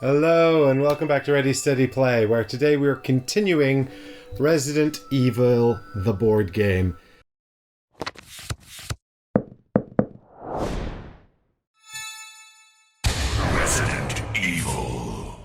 Hello and welcome back to Ready Steady Play, where today we're continuing Resident Evil, the board game. Resident Evil.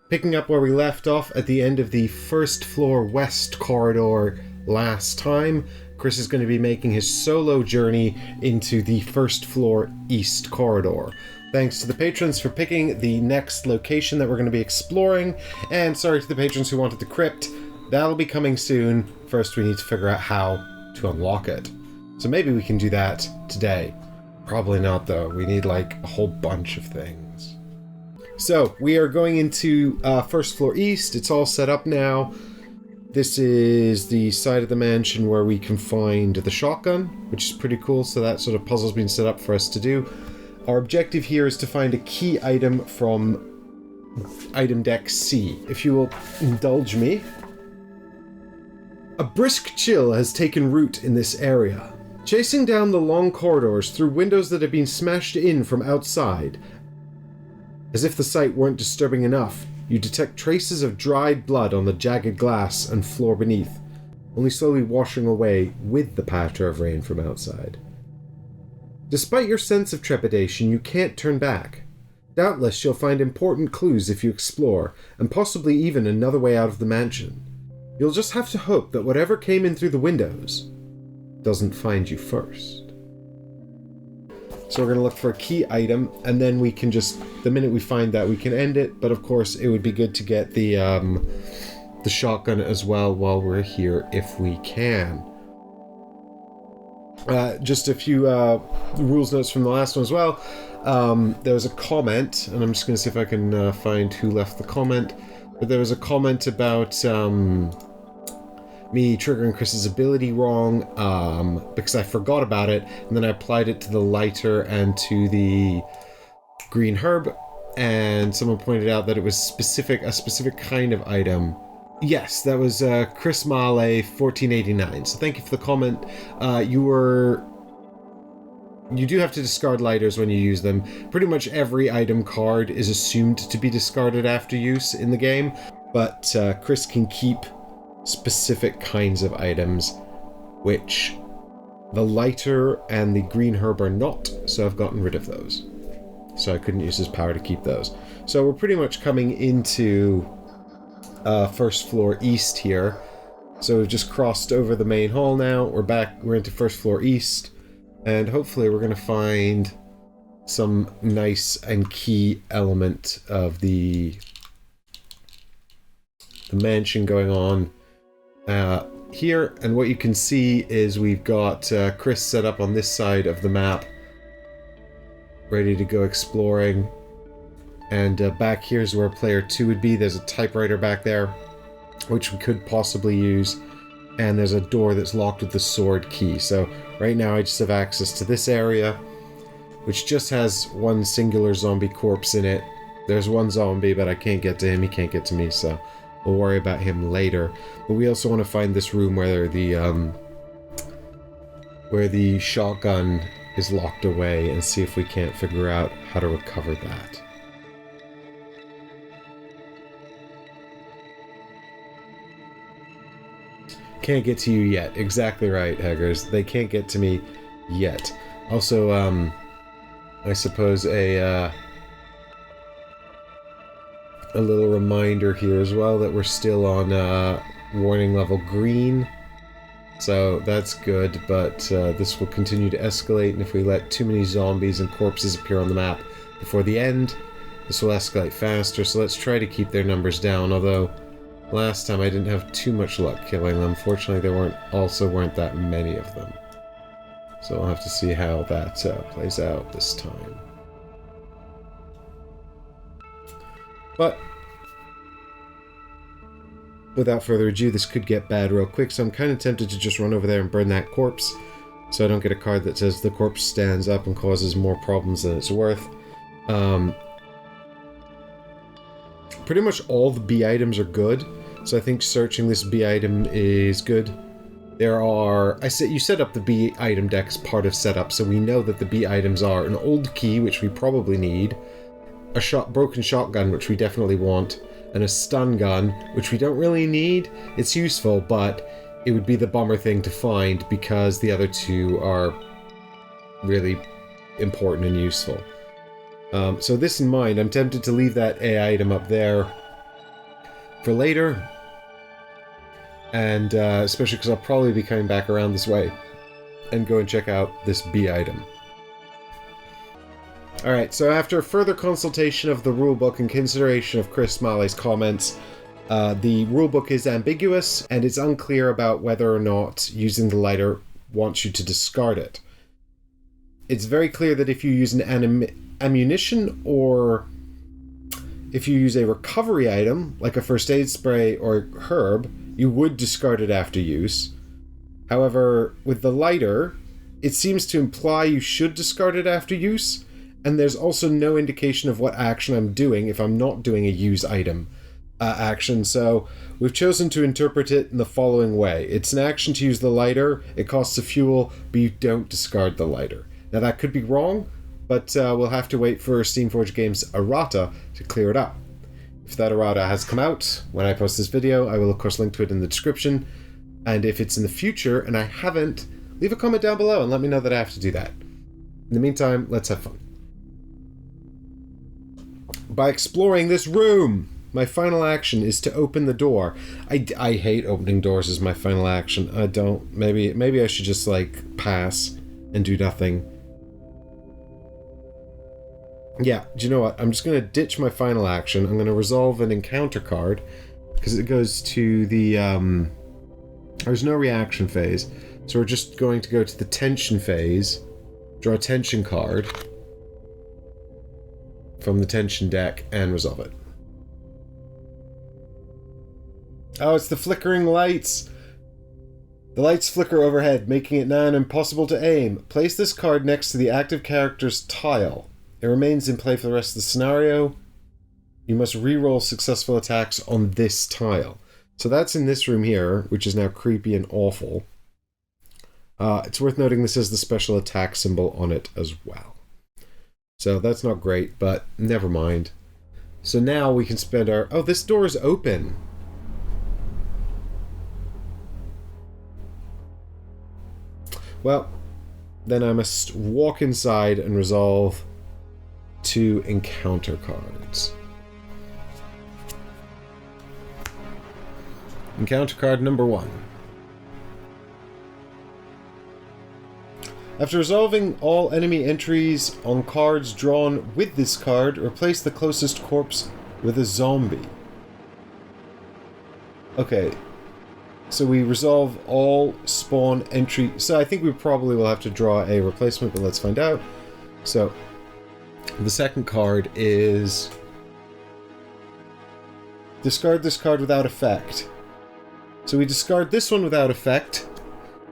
Picking up where we left off at the end of the first floor west corridor last time, Chris is going to be making his solo journey into the first floor east corridor. Thanks to the patrons for picking the next location that we're going to be exploring, and sorry to the patrons who wanted the crypt. That'll be coming soon. First we need to figure out how to unlock it. So maybe we can do that today. Probably not though, we need like a whole bunch of things. So we are going into first floor east. It's all set up now. This is the side of the mansion where we can find the shotgun, which is pretty cool, so that sort of puzzle's been set up for us to do. Our objective here is to find a key item from item deck C. If you will indulge me. A brisk chill has taken root in this area. Chasing down the long corridors through windows that have been smashed in from outside, as if the sight weren't disturbing enough, you detect traces of dried blood on the jagged glass and floor beneath, only slowly washing away with the patter of rain from outside. Despite your sense of trepidation, you can't turn back. Doubtless you'll find important clues if you explore, and possibly even another way out of the mansion. You'll just have to hope that whatever came in through the windows doesn't find you first. So we're going to look for a key item, and then we can just, the minute we find that, we can end it. But of course, it would be good to get the shotgun as well while we're here if we can. Just a few rules notes from the last one as well. There was a comment, and I'm just going to see if I can find who left the comment. But there was a comment about me triggering Chris's ability wrong because I forgot about it, and then I applied it to the lighter and to the green herb, and someone pointed out that it was a specific kind of item. Yes, that was Chris Male 1489. So thank you for the comment. You do have to discard lighters when you use them. Pretty much every item card is assumed to be discarded after use in the game, but Chris can keep specific kinds of items, which the lighter and the green herb are not, so I've gotten rid of those. So I couldn't use his power to keep those. So we're pretty much coming into first floor east here. So we've just crossed over the main hall now. We're into first floor east, and hopefully we're going to find some nice and key element of the mansion going on here. And what you can see is we've got Chris set up on this side of the map, ready to go exploring. And back here's where player 2 would be. There's a typewriter back there, which we could possibly use. And there's a door that's locked with the sword key. So right now I just have access to this area, which just has one singular zombie corpse in it. There's one zombie, but I can't get to him. He can't get to me, so we'll worry about him later. But we also want to find this room where the shotgun is locked away and see if we can't figure out how to recover that. Can't get to you yet. Exactly right, Heggers. They can't get to me yet. Also, I suppose a little reminder here as well that we're still on warning level green. So that's good, but this will continue to escalate, and if we let too many zombies and corpses appear on the map before the end, this will escalate faster. So let's try to keep their numbers down, although last time I didn't have too much luck killing them. Fortunately, there weren't that many of them. So we'll have to see how that plays out this time. But without further ado, this could get bad real quick, so I'm kind of tempted to just run over there and burn that corpse, so I don't get a card that says the corpse stands up and causes more problems than it's worth. Pretty much all the B items are good, so I think searching this B item is good. You set up the B item deck as part of setup, so we know that the B items are an old key, which we probably need, a broken shotgun, which we definitely want, and a stun gun, which we don't really need. It's useful, but it would be the bummer thing to find because the other two are really important and useful. So this in mind, I'm tempted to leave that A item up there for later, and especially because I'll probably be coming back around this way and go and check out this B item. Alright, so after further consultation of the rulebook and consideration of Chris Smalley's comments, the rulebook is ambiguous, and it's unclear about whether or not using the lighter wants you to discard it. It's very clear that if you use an ammunition, or if you use a recovery item, like a first aid spray or herb, you would discard it after use. However, with the lighter, it seems to imply you should discard it after use, and there's also no indication of what action I'm doing if I'm not doing a use item action, so we've chosen to interpret it in the following way. It's an action to use the lighter, it costs a fuel, but you don't discard the lighter. Now that could be wrong, but we'll have to wait for Steamforged Games errata to clear it up. If that errata has come out when I post this video, I will of course link to it in the description, and if it's in the future and I haven't, leave a comment down below and let me know that I have to do that. In the meantime, let's have fun. By exploring this room, my final action is to open the door. I hate opening doors as my final action. I don't. Maybe I should just, like, pass and do nothing. Yeah, do you know what? I'm just going to ditch my final action. I'm going to resolve an encounter card, because it goes to the, there's no reaction phase. So we're just going to go to the tension phase, draw a tension card from the tension deck, and resolve it. Oh, it's the flickering lights! The lights flicker overhead, making it nigh impossible to aim. Place this card next to the active character's tile. It remains in play for the rest of the scenario. You must re-roll successful attacks on this tile. So that's in this room here, which is now creepy and awful. It's worth noting this has the special attack symbol on it as well. So that's not great, but never mind. So now we can spend our... Oh, this door is open. Well, then I must walk inside and resolve 2 encounter cards. Encounter card number 1. After resolving all enemy entries on cards drawn with this card, replace the closest corpse with a zombie. Okay, so we resolve all spawn entry. So I think we probably will have to draw a replacement, but let's find out. So the second card is discard this card without effect. So we discard this one without effect.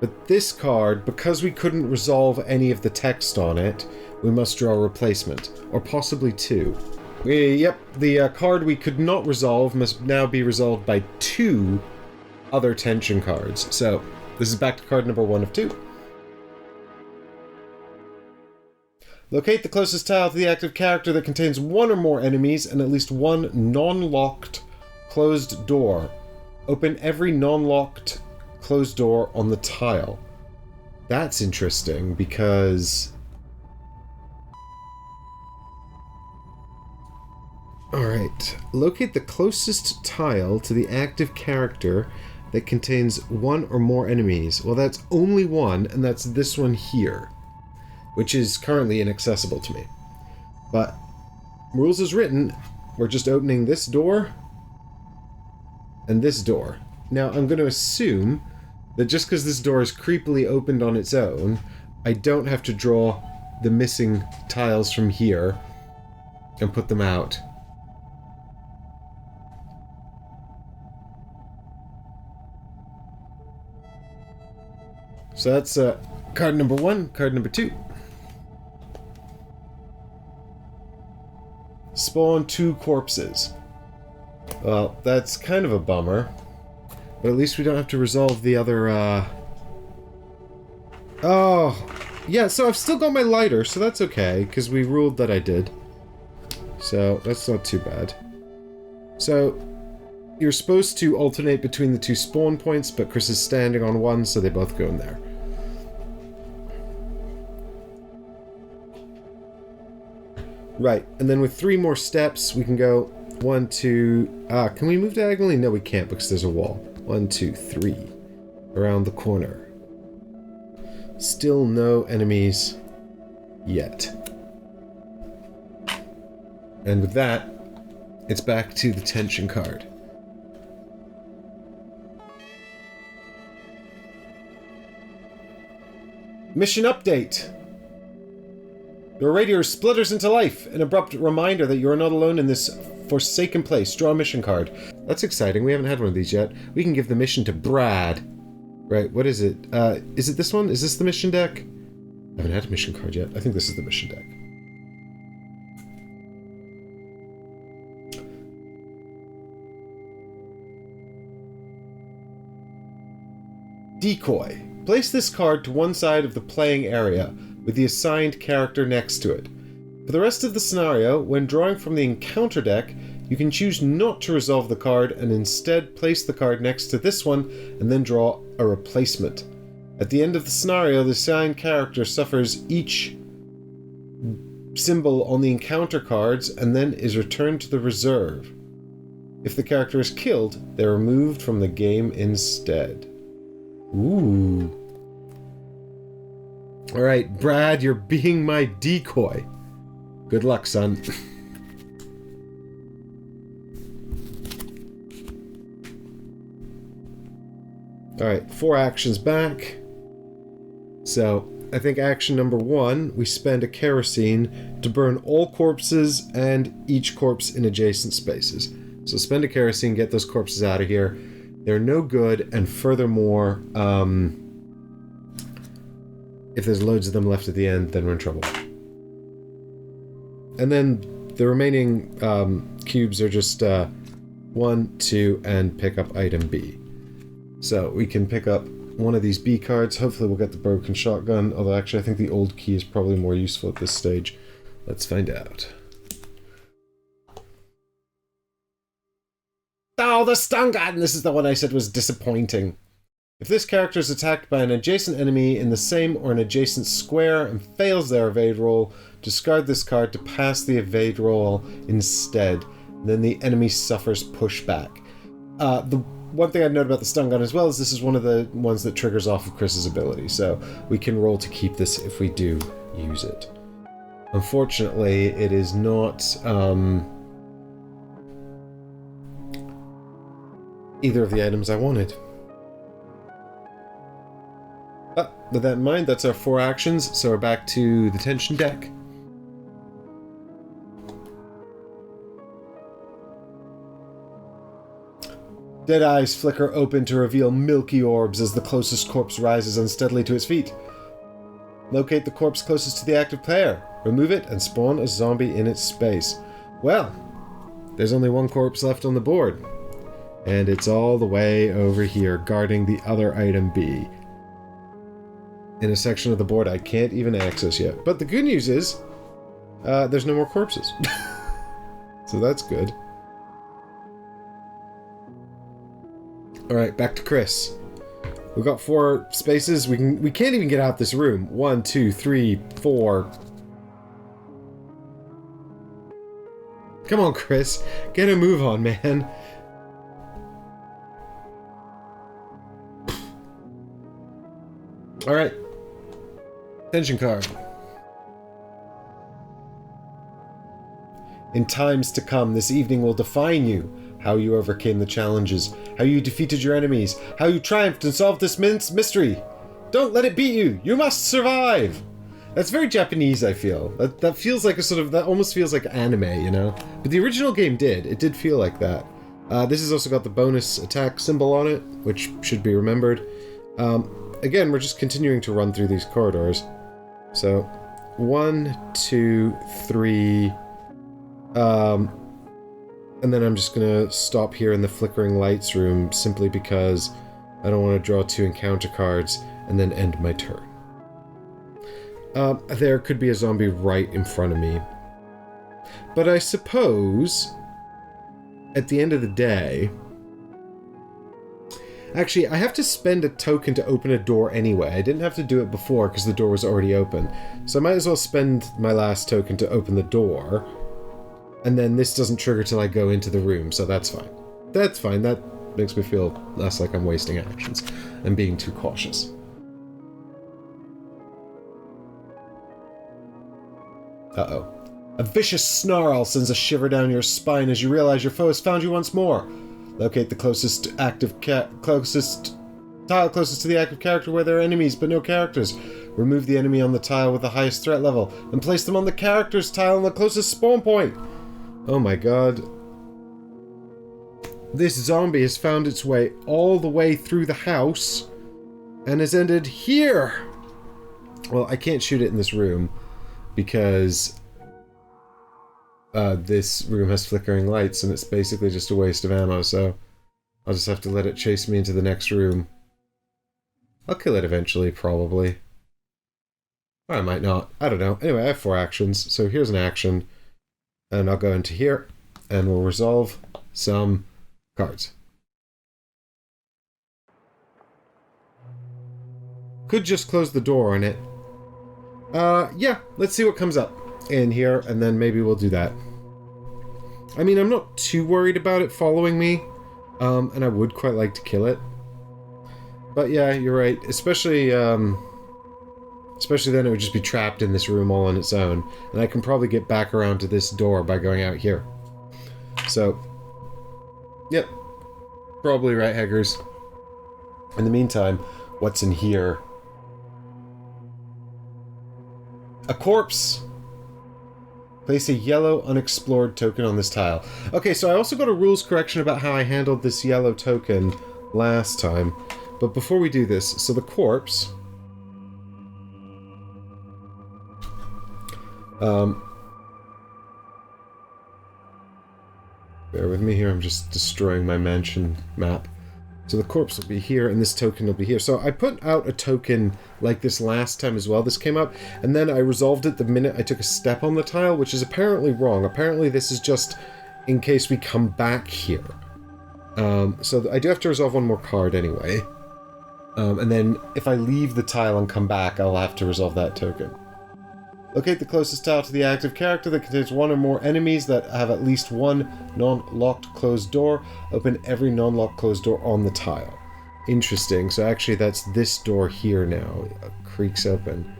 But this card, because we couldn't resolve any of the text on it, we must draw a replacement. Or possibly 2. Yep, the card we could not resolve must now be resolved by 2 other tension cards. So, this is back to card number 1 of 2. Locate the closest tile to the active character that contains 1 or more enemies and at least 1 non-locked closed door. Open every non-locked closed door on the tile. That's interesting because... Alright. Locate the closest tile to the active character that contains 1 or more enemies. Well, that's only 1, and that's this one here, which is currently inaccessible to me. But, rules as written, we're just opening this door and this door. Now, I'm going to assume that just because this door is creepily opened on its own, I don't have to draw the missing tiles from here and put them out. So that's card number 1, card number 2. Spawn 2 corpses. Well, that's kind of a bummer. But at least we don't have to resolve the other, Oh! Yeah, so I've still got my lighter, so that's okay, because we ruled that I did. So So that's not too bad. So you're supposed to alternate between the two spawn points, but Chris is standing on one, so they both go in there. Right, and then with 3 more steps, we can go 1, 2... can we move diagonally? No, we can't because there's a wall. 1, 2, 3. Around the corner. Still no enemies yet. And with that, it's back to the tension card. Mission update! Your radio splitters into life, an abrupt reminder that you are not alone in this forsaken place. Draw a mission card. That's exciting, we haven't had one of these yet. We can give the mission to Brad. Right, what is it? Is it this one? Is this the mission deck? I haven't had a mission card yet. I think this is the mission deck. Decoy. Place this card to one side of the playing area, with the assigned character next to it. For the rest of the scenario, when drawing from the encounter deck, you can choose not to resolve the card and instead place the card next to this one and then draw a replacement. At the end of the scenario, the assigned character suffers each symbol on the encounter cards and then is returned to the reserve. If the character is killed, they're removed from the game instead. Ooh. Alright, Brad, you're being my decoy. Good luck, son. Alright, 4 actions back. So, I think action number 1, we spend a kerosene to burn all corpses and each corpse in adjacent spaces. So spend a kerosene, get those corpses out of here. They're no good, and furthermore, if there's loads of them left at the end, then we're in trouble. And then the remaining cubes are just 1, 2, and pick up item B. So we can pick up one of these B cards. Hopefully we'll get the broken shotgun, although actually I think the old key is probably more useful at this stage. Let's find out. Oh, the stun gun! This is the one I said was disappointing. If this character is attacked by an adjacent enemy in the same or an adjacent square and fails their evade roll, discard this card to pass the evade roll instead. Then the enemy suffers pushback. The one thing I'd note about the stun gun as well is this is one of the ones that triggers off of Chris's ability, so we can roll to keep this if we do use it. Unfortunately, it is not either of the items I wanted. But with that in mind, that's our 4 actions, so we're back to the tension deck. Dead eyes flicker open to reveal milky orbs as the closest corpse rises unsteadily to its feet. Locate the corpse closest to the active player. Remove it and spawn a zombie in its space. Well, there's only one corpse left on the board. And it's all the way over here, guarding the other item B. In a section of the board I can't even access yet. But the good news is, there's no more corpses. So that's good. Alright, back to Chris. We've got 4 spaces. We can't even get out this room. 1, 2, 3, 4. Come on, Chris. Get a move on, man. Alright. Tension card. In times to come, this evening will define you. How you overcame the challenges, how you defeated your enemies, how you triumphed and solved this mystery. Don't let it beat you. You must survive. That's very Japanese, I feel. That feels like a sort of, that almost feels like anime, you know? But the original game did. It did feel like that. This has also got the bonus attack symbol on it, which should be remembered. Again, we're just continuing to run through these corridors. So, 1, 2, 3... and then I'm just gonna stop here in the flickering lights room simply because I don't want to draw 2 encounter cards and then end my turn. There could be a zombie right in front of me. But I suppose, at the end of the day... Actually, I have to spend a token to open a door anyway. I didn't have to do it before because the door was already open. So I might as well spend my last token to open the door. And then this doesn't trigger till I go into the room, so that's fine. That's fine. That makes me feel less like I'm wasting actions and being too cautious. Uh-oh. A vicious snarl sends a shiver down your spine as you realize your foe has found you once more. Locate the closest tile closest to the active character where there are enemies but no characters. Remove the enemy on the tile with the highest threat level and place them on the character's tile on the closest spawn point. Oh my god. This zombie has found its way all the way through the house and has ended here. Well, I can't shoot it in this room because this room has flickering lights and it's basically just a waste of ammo, so I'll just have to let it chase me into the next room. I'll kill it eventually, probably. Or I might not. I don't know. Anyway, I have 4 actions, so here's an action. And I'll go into here, and we'll resolve some cards. Could just close the door on it. Yeah, let's see what comes up in here, and then maybe we'll do that. I mean, I'm not too worried about it following me, and I would quite like to kill it. But yeah, you're right. Especially then it would just be trapped in this room all on its own, and I can probably get back around to this door by going out here. So, yep. Probably right, Heggers. In the meantime, what's in here? A corpse! Place a yellow unexplored token on this tile. Okay, so I also got a rules correction about how I handled this yellow token last time. But before we do this, so the corpse... bear with me here, I'm just destroying my mansion map. So the corpse will be here, and this token will be here. So I put out a token like this last time as well. This came up, and then I resolved it the minute I took a step on the tile, which is apparently wrong. Apparently this is just in case we come back here. So I do have to resolve one more card anyway. And then if I leave the tile and come back, I'll have to resolve that token. Locate the closest tile to the active character that contains one or more enemies that have at least one non-locked closed door. Open every non-locked closed door on the tile. Interesting. So actually that's this door here now. It creaks open.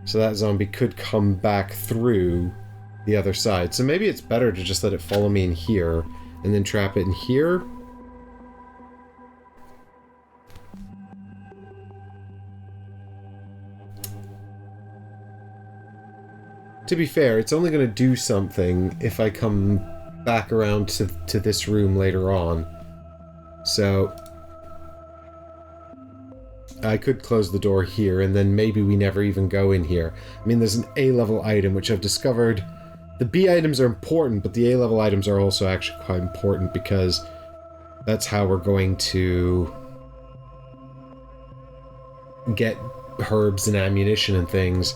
So that zombie could come back through the other side. So maybe it's better to just let it follow me in here and then trap it in here. To be fair, it's only going to do something if I come back around to this room later on. So I could close the door here, and then maybe we never even go in here. I mean, there's an A-level item, which I've discovered. The B items are important, but the A-level items are also actually quite important, because that's how we're going to get herbs and ammunition and things.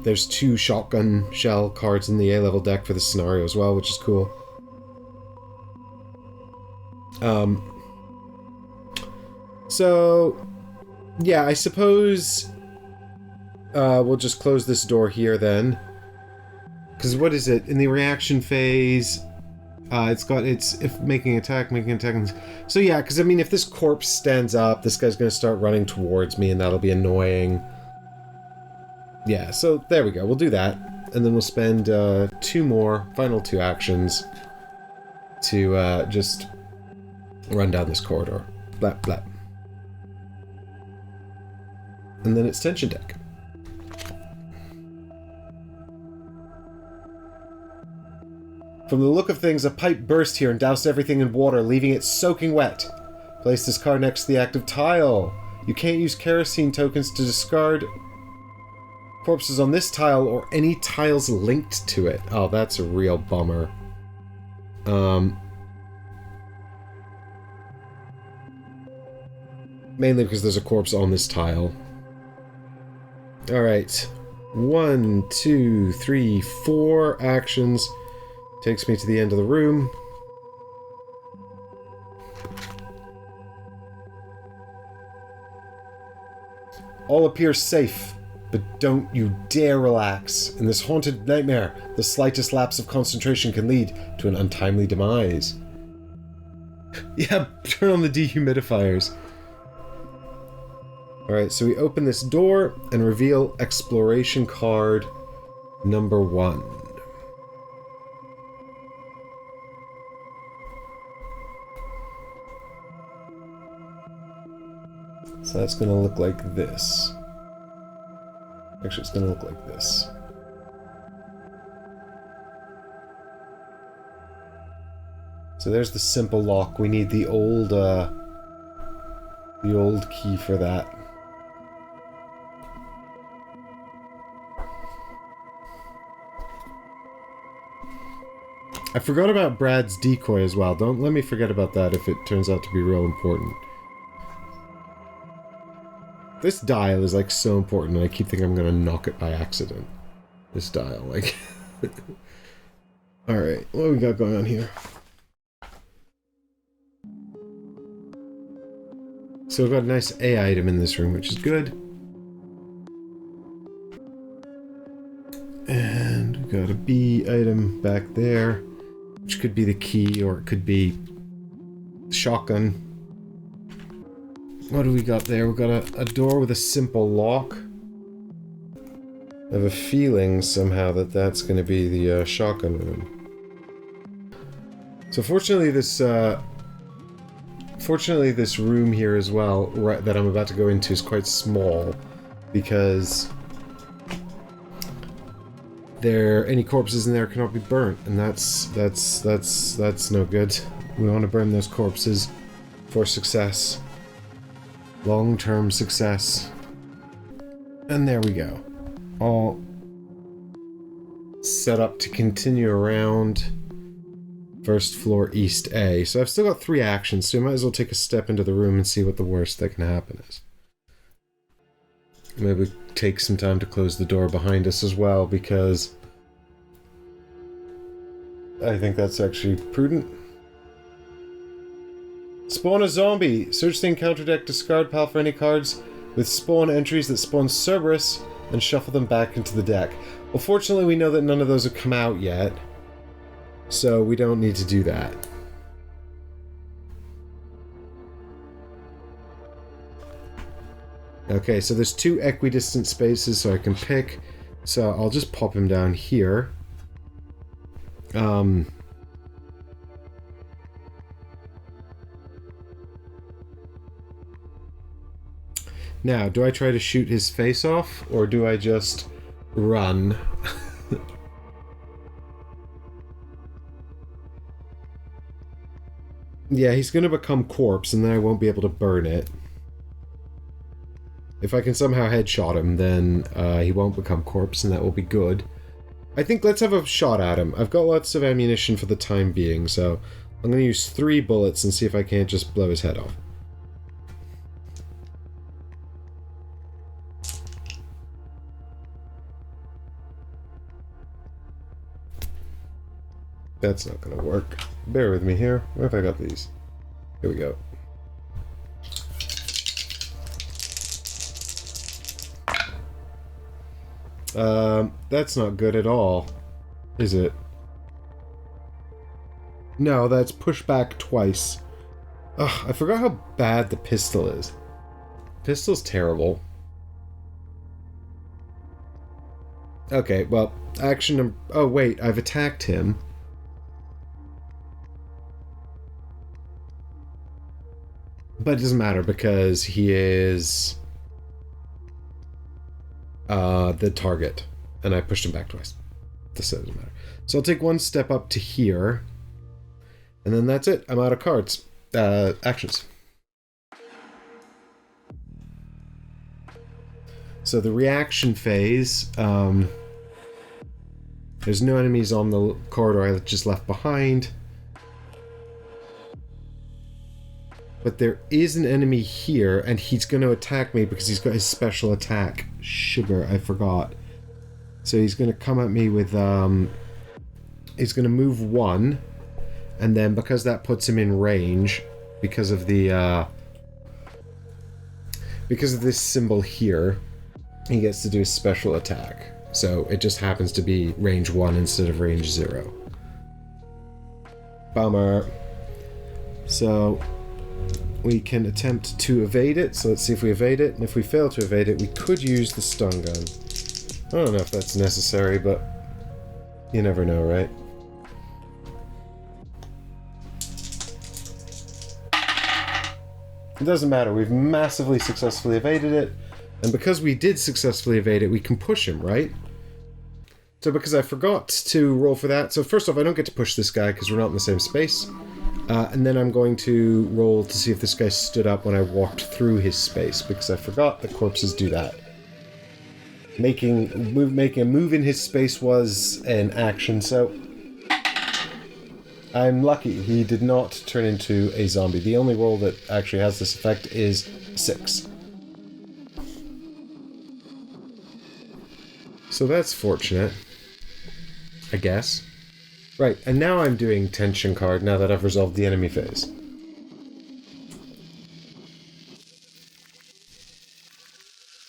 There's 2 shotgun shell cards in the A-level deck for this scenario as well, which is cool. So, yeah, I suppose we'll just close this door here then. Because what is it? In the reaction phase, if making attack. So yeah, because I mean, if this corpse stands up, this guy's going to start running towards me, and that'll be annoying. Yeah, so there we go. We'll do that, and then we'll spend 2 final 2 actions to just run down this corridor. Blap, blap. And then it's tension deck. From the look of things, a pipe burst here and doused everything in water, leaving it soaking wet. Place this card next to the active tile. You can't use kerosene tokens to discard corpses on this tile or any tiles linked to it. Oh, that's a real bummer. Mainly because there's a corpse on this tile. Alright. 1, 2, 3, 4 actions. Takes me to the end of the room. All appear safe, but don't you dare relax. In this haunted nightmare, the slightest lapse of concentration can lead to an untimely demise. Yeah, turn on the dehumidifiers. Alright, so we open this door and reveal exploration card number 1. So that's going to look like this. Actually, it's going to look like this. So there's the simple lock. We need the old key for that. I forgot about Brad's decoy as well. Don't let me forget about that if it turns out to be real important. This dial is, like, so important, and I keep thinking I'm gonna knock it by accident. This dial, like... Alright, what do we got going on here? So we've got a nice A item in this room, which is good. And we've got a B item back there, which could be the key, or it could be the shotgun. What do we got there? We've got a door with a simple lock. I have a feeling somehow that that's going to be the shotgun room. So fortunately this room here as well, that I'm about to go into, is quite small, because any corpses in there cannot be burnt, and that's no good. We want to burn those corpses for success. Long-term success. And there we go. All set up to continue around first floor East A. So I've still got 3 actions, so we might as well take a step into the room and see what the worst that can happen is. Maybe take some time to close the door behind us as well, because I think that's actually prudent. Spawn a zombie. Search the encounter deck, discard pile for any cards with spawn entries that spawn Cerberus, and shuffle them back into the deck. Well, fortunately, we know that none of those have come out yet, so we don't need to do that. Okay, so there's 2 equidistant spaces, so I can pick. So I'll just pop him down here. Now, do I try to shoot his face off, or do I just run? Yeah, he's gonna become corpse, and then I won't be able to burn it. If I can somehow headshot him, then he won't become corpse, and that will be good. I think let's have a shot at him. I've got lots of ammunition for the time being, so I'm gonna use 3 bullets and see if I can't just blow his head off. That's not gonna work. Bear with me here. Where have I got these? Here we go. That's not good at all, is it? No, that's push back twice. Ugh, I forgot how bad the pistol is. Pistol's terrible. Okay, well, action number... Oh, wait, I've attacked him. But it doesn't matter because he is the target, and I pushed him back twice. This doesn't matter. So I'll take 1 step up to here, and then that's it. I'm out of cards. Actions. So the reaction phase, there's no enemies on the corridor I just left behind. But there is an enemy here, and he's going to attack me because he's got his special attack. Sugar, I forgot. So he's going to come at me with... he's going to move 1. And then because that puts him in range, because of the... because of this symbol here, he gets to do a special attack. So it just happens to be range 1 instead of range 0. Bummer. So we can attempt to evade it. So let's see if we evade it. And if we fail to evade it, we could use the stun gun. I don't know if that's necessary, but you never know, right? It doesn't matter. We've massively successfully evaded it. And because we did successfully evade it, we can push him, right? So because I forgot to roll for that. So first off, I don't get to push this guy because we're not in the same space. And then I'm going to roll to see if this guy stood up when I walked through his space, because I forgot that corpses do that. Making a move in his space was an action, so I'm lucky he did not turn into a zombie. The only roll that actually has this effect is 6. So that's fortunate, I guess. Right, and now I'm doing tension card now that I've resolved the enemy phase.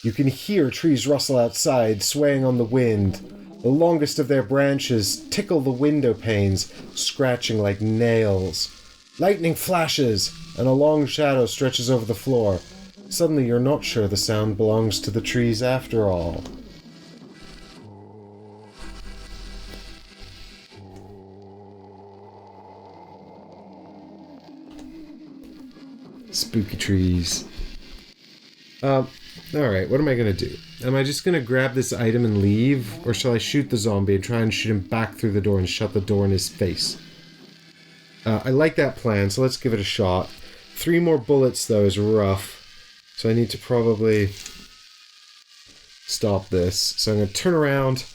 You can hear trees rustle outside, swaying on the wind. The longest of their branches tickle the window panes, scratching like nails. Lightning flashes, and a long shadow stretches over the floor. Suddenly you're not sure the sound belongs to the trees after all. Spooky trees. Alright, what am I gonna do? Am I just gonna grab this item and leave? Or shall I shoot the zombie and try and shoot him back through the door and shut the door in his face? I like that plan, so let's give it a shot. 3 more bullets, though, is rough. So I need to probably stop this. So I'm gonna turn around.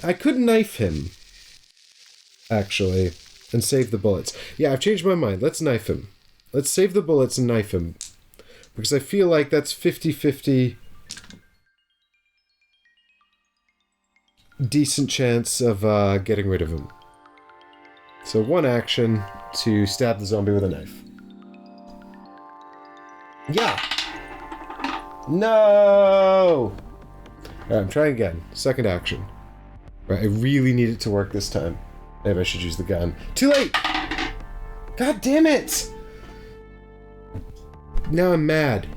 I could knife him, actually, and save the bullets. Yeah, I've changed my mind. Let's knife him. Let's save the bullets and knife him. Because I feel like that's 50-50 decent chance of getting rid of him. So 1 action to stab the zombie with a knife. Yeah! No! Alright, I'm trying again. 2nd action. Right, I really need it to work this time. Maybe I should use the gun. Too late! God damn it! Now I'm mad.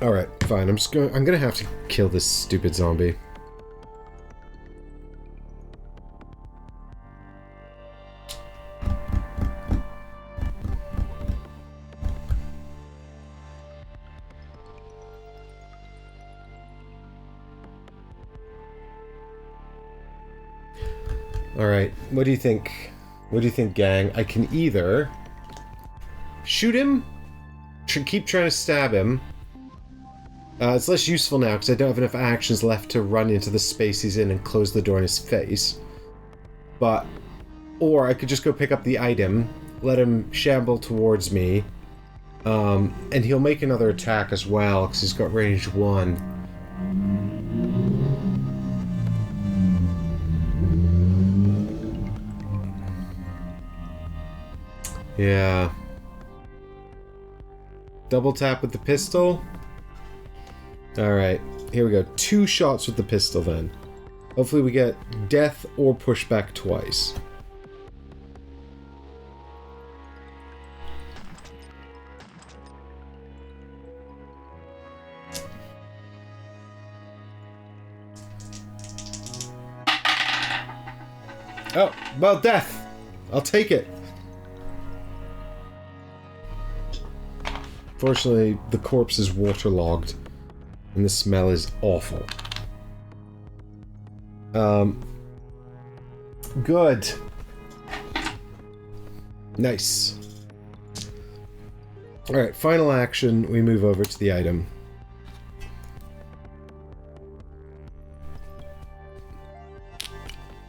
Alright, fine. I'm gonna have to kill this stupid zombie. Alright, what do you think? What do you think, gang? I can either shoot him, keep trying to stab him. It's less useful now because I don't have enough actions left to run into the space he's in and close the door in his face. Or I could just go pick up the item, let him shamble towards me, and he'll make another attack as well because he's got range 1. Yeah. Double tap with the pistol. Alright, here we go. 2 shots with the pistol then. Hopefully we get death or pushback twice. Oh, well, death! I'll take it. Fortunately, the corpse is waterlogged, and the smell is awful. Good. Nice. Alright, final action, we move over to the item.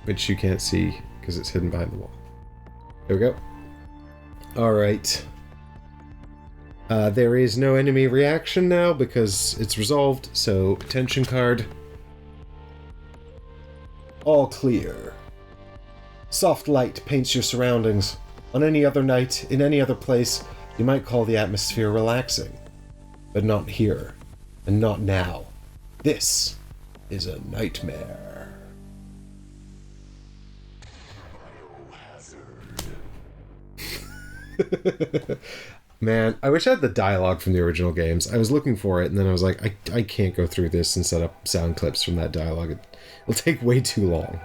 Which you can't see, because it's hidden behind the wall. There we go. Alright. There is no enemy reaction now because it's resolved, so attention card. All clear. Soft light paints your surroundings. On any other night, in any other place, you might call the atmosphere relaxing. But not here, and not now. This is a nightmare. Man, I wish I had the dialogue from the original games. I was looking for it, and then I was like, I can't go through this and set up sound clips from that dialogue. It'll take way too long.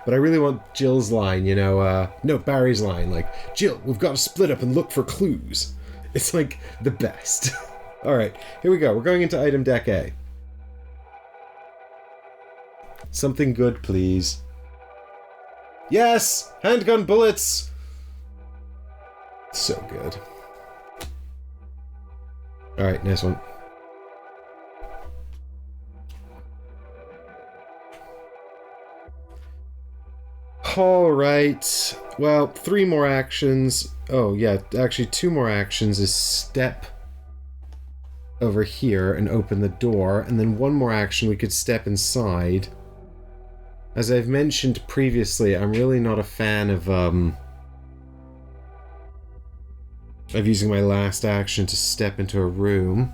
But I really want Jill's line, you know, no, Barry's line, like, Jill, we've got to split up and look for clues. It's like the best. Alright, here we go. We're going into item deck A. Something good, please. Yes! Handgun bullets! So good. Alright, nice one. Alright. Well, 3 more actions. Oh, yeah, actually 2 more actions is step over here and open the door, and then 1 more action we could step inside. As I've mentioned previously, I'm really not a fan of using my last action to step into a room.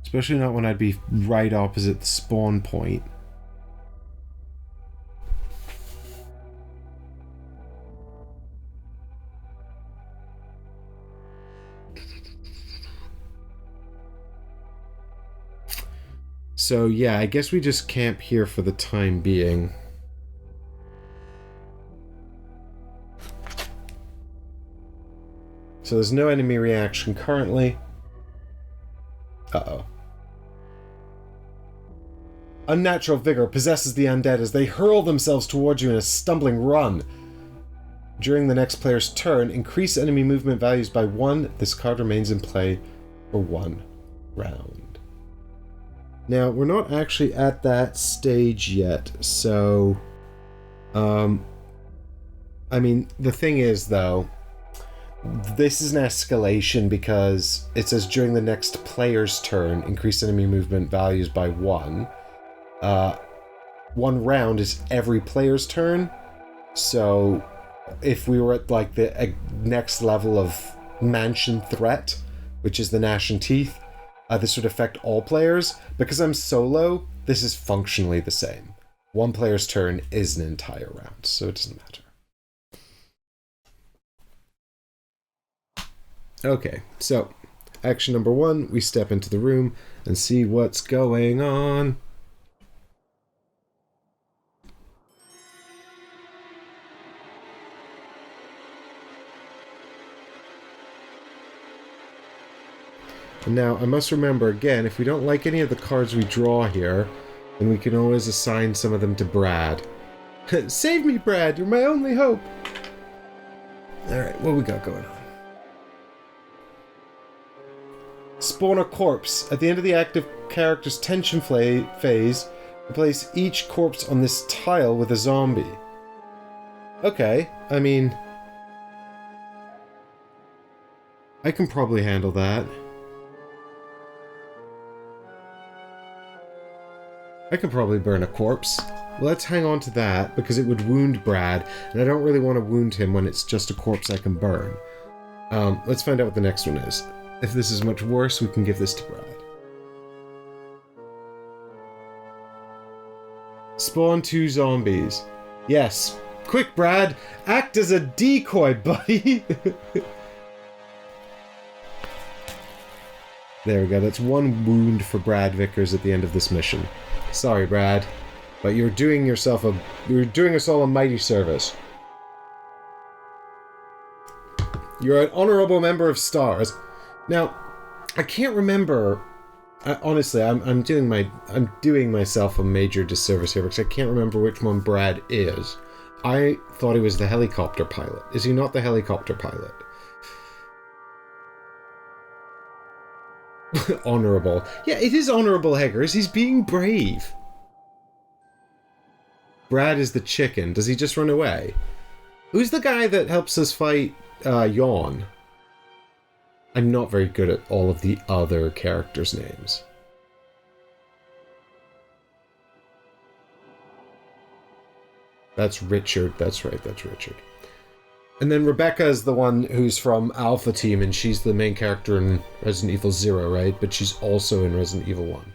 Especially not when I'd be right opposite the spawn point. So yeah, I guess we just camp here for the time being. So there's no enemy reaction currently. Uh-oh. Unnatural vigor possesses the undead as they hurl themselves towards you in a stumbling run. During the next player's turn, increase enemy movement values by 1. This card remains in play for 1 round. Now, we're not actually at that stage yet, so... I mean, the thing is, though, this is an escalation because it says during the next player's turn, increase enemy movement values by 1. 1 round is every player's turn, so if we were at, like, the next level of Mansion Threat, which is the Gnashing Teeth, this would affect all players. Because I'm solo, this is functionally the same. 1 player's turn is an entire round, so it doesn't matter. Okay, so action number 1, we step into the room and see what's going on. And now, I must remember, again, if we don't like any of the cards we draw here, then we can always assign some of them to Brad. Save me, Brad! You're my only hope! Alright, what we got going on? Spawn a corpse. At the end of the active character's tension phase, replace each corpse on this tile with a zombie. Okay, I mean... I can probably handle that. I could probably burn a corpse. Let's hang on to that, because it would wound Brad, and I don't really want to wound him when it's just a corpse I can burn. Let's find out what the next one is. If this is much worse, we can give this to Brad. Spawn 2 zombies. Yes. Quick, Brad! Act as a decoy, buddy! There we go. That's 1 wound for Brad Vickers at the end of this mission. Sorry, Brad, but you're doing us all a mighty service. You're an honorable member of STARS. Now, I can't remember. Honestly, I'm doing myself a major disservice here because I can't remember which one Brad is. I thought he was the helicopter pilot. Is he not the helicopter pilot? Honorable. Yeah, it is honorable, Heggers. He's being brave. Brad is the chicken. Does he just run away? Who's the guy that helps us fight Yawn? I'm not very good at all of the other characters' names. That's Richard. That's right, that's Richard. And then Rebecca is the one who's from Alpha Team, and she's the main character in Resident Evil 0, right? But she's also in Resident Evil 1.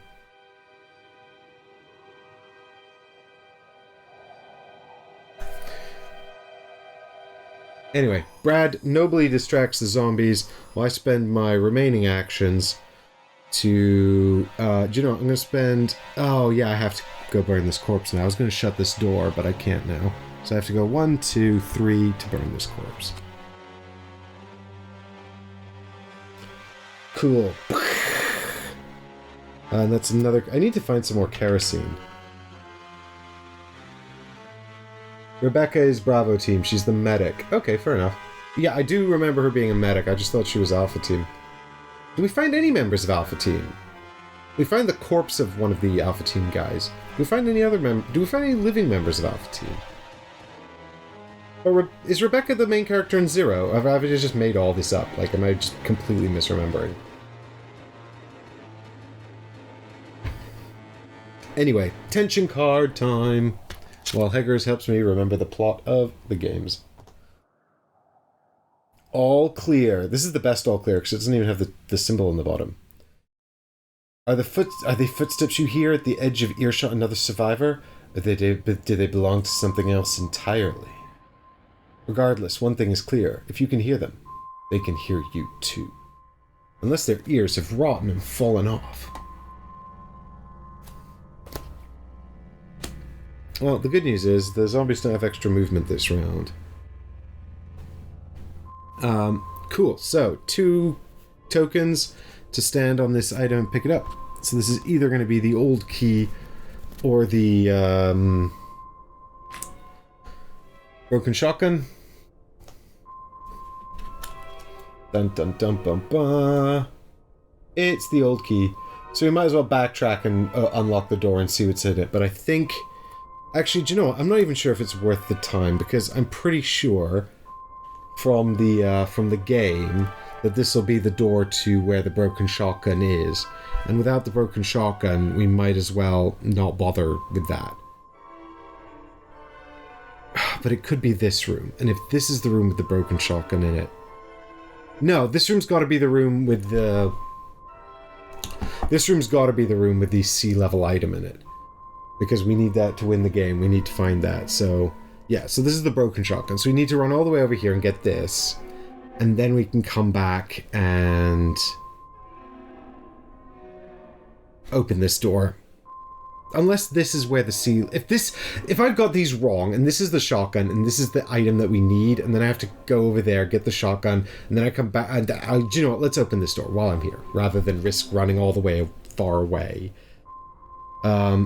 Anyway, Brad nobly distracts the zombies while I spend my remaining actions to... do you know what? I'm going to spend... Oh, yeah, I have to go burn this corpse now. I was going to shut this door, but I can't now. So I have to go 1, 2, 3 to burn this corpse. Cool. And that's another... I need to find some more kerosene. Rebecca is Bravo Team. She's the medic. Okay, fair enough. Yeah, I do remember her being a medic. I just thought she was Alpha Team. Do we find any members of Alpha Team? We find the corpse of one of the Alpha Team guys. Do we find any other Do we find any living members of Alpha Team? Or is Rebecca the main character in 0? Have I just made all this up? Like, am I just completely misremembering? Anyway, tension card time. While Heggers helps me remember the plot of the games. All clear. This is the best all clear because it doesn't even have the symbol on the bottom. Are they footsteps you hear at the edge of earshot another survivor? Or do they belong to something else entirely? Regardless, one thing is clear. If you can hear them, they can hear you too. Unless their ears have rotten and fallen off. Well, the good news is the zombies don't have extra movement this round. Cool. So, 2 tokens to stand on this item and pick it up. So this is either going to be the old key or the broken shotgun. Dun dun dun bum bum. It's the old key. So we might as well backtrack and unlock the door and see what's in it. But I think... Actually, do you know what? I'm not even sure if it's worth the time, because I'm pretty sure from the game that this will be the door to where the broken shotgun is. And without the broken shotgun, we might as well not bother with that. But it could be this room. And if this is the room with the broken shotgun in it... No, this room's got to be the room with the... This room's got to be the room with the sea-level item in it. Because we need that to win the game. We need to find that. So, yeah. So this is the broken shotgun. So we need to run all the way over here and get this. And then we can come back and... open this door. Unless this is where the sea... If I've got these wrong, and this is the shotgun, and this is the item that we need, and then I have to go over there, get the shotgun, and then I come back... And do you know what? Let's open this door while I'm here. Rather than risk running all the way far away.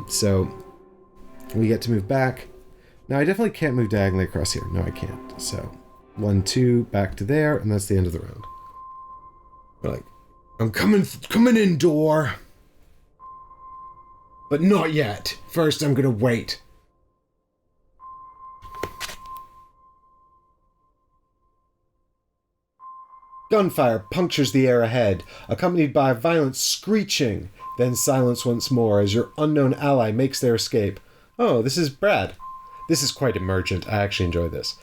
So we get to move back. Now I definitely can't move diagonally across here. No, I can't. So 1, 2, back to there, and that's the end of the round. We're like, I'm coming in, door. But not yet. First, I'm gonna wait. Gunfire punctures the air ahead, accompanied by violent screeching. Then silence once more as your unknown ally makes their escape. Oh, this is Brad. This is quite emergent. I actually enjoy this.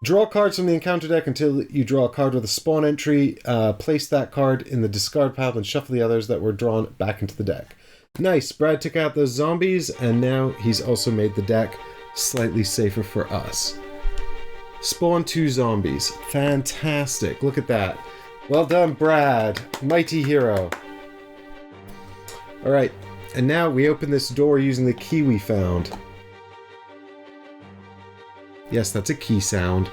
Draw cards from the encounter deck until you draw a card with a spawn entry. Place that card in the discard pile and shuffle the others that were drawn back into the deck. Nice. Brad took out those zombies, and now he's also made the deck slightly safer for us. Spawn 2 zombies. Fantastic. Look at that. Well done, Brad. Mighty hero. Alright, and now we open this door using the key we found. Yes, that's a key sound.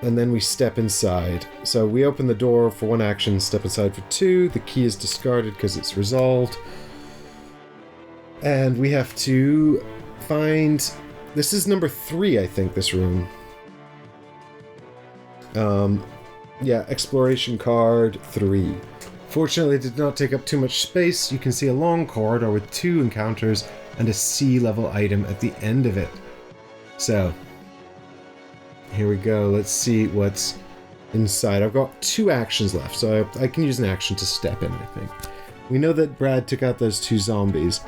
And then we step inside. So we open the door for 1 action, step inside for 2. The key is discarded because it's resolved. And we have to find... This is number 3, I think, this room. Yeah, exploration card 3. Fortunately, it did not take up too much space. You can see a long corridor with 2 encounters and a sea-level item at the end of it. So, here we go. Let's see what's inside. I've got 2 actions left, so I can use an action to step in, I think. We know that Brad took out those 2 zombies.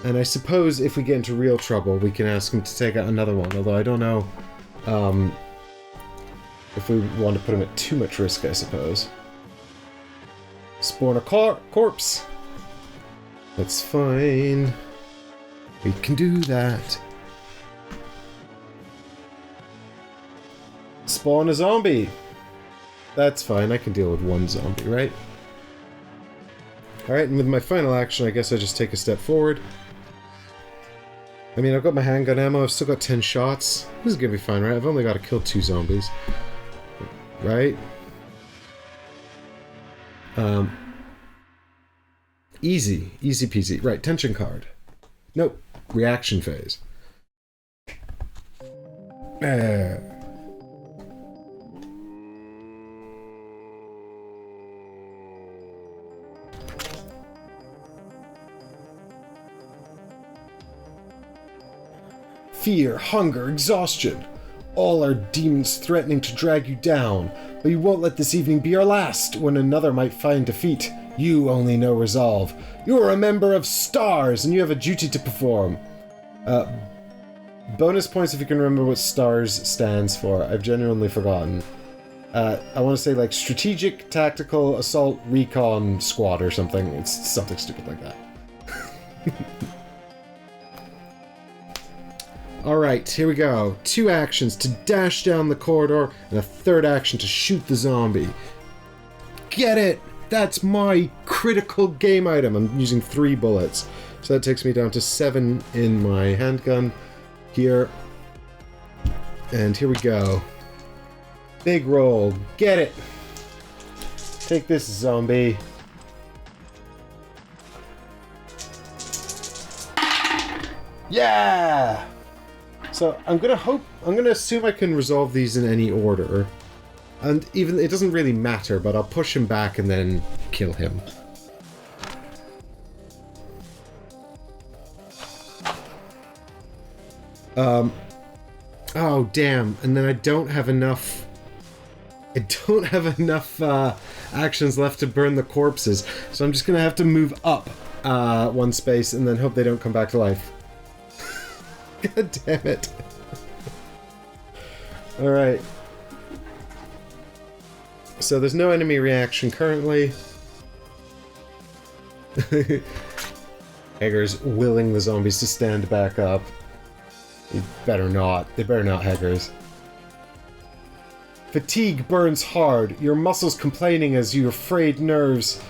And I suppose if we get into real trouble, we can ask him to take out another one, although I don't know if we want to put him at too much risk, I suppose. Spawn a corpse! That's fine. We can do that. Spawn a zombie! That's fine, I can deal with 1 zombie, right? Alright, and with my final action, I guess I just take a step forward. I mean, I've got my handgun ammo, I've still got 10 shots. This is gonna be fine, right? I've only got to kill 2 zombies. Right? Easy. Easy peasy. Right, tension card. Nope. Reaction phase. Fear, hunger, exhaustion. All are demons threatening to drag you down, but you won't let this evening be our last. When another might find defeat, you only know resolve. You are a member of STARS, and you have a duty to perform. Bonus points if you can remember what STARS stands for. I've genuinely forgotten. I want to say like Strategic Tactical Assault Recon Squad or something. It's something stupid like that. Alright, here we go. 2 actions to dash down the corridor, and a 3rd action to shoot the zombie. Get it! That's my critical game item. I'm using 3 bullets. So that takes me down to 7 in my handgun here. And here we go. Big roll. Get it! Take this, zombie. Yeah! So I'm gonna assume I can resolve these in any order. And even, it doesn't really matter, but I'll push him back and then kill him. Oh damn, and then I don't have enough actions left to burn the corpses, so I'm just gonna have to move up 1 space and then hope they don't come back to life. God damn it. Alright. So there's no enemy reaction currently. Hager's willing the zombies to stand back up. They better not. They better not, Haggers. Fatigue burns hard. Your muscles complaining as your frayed nerves...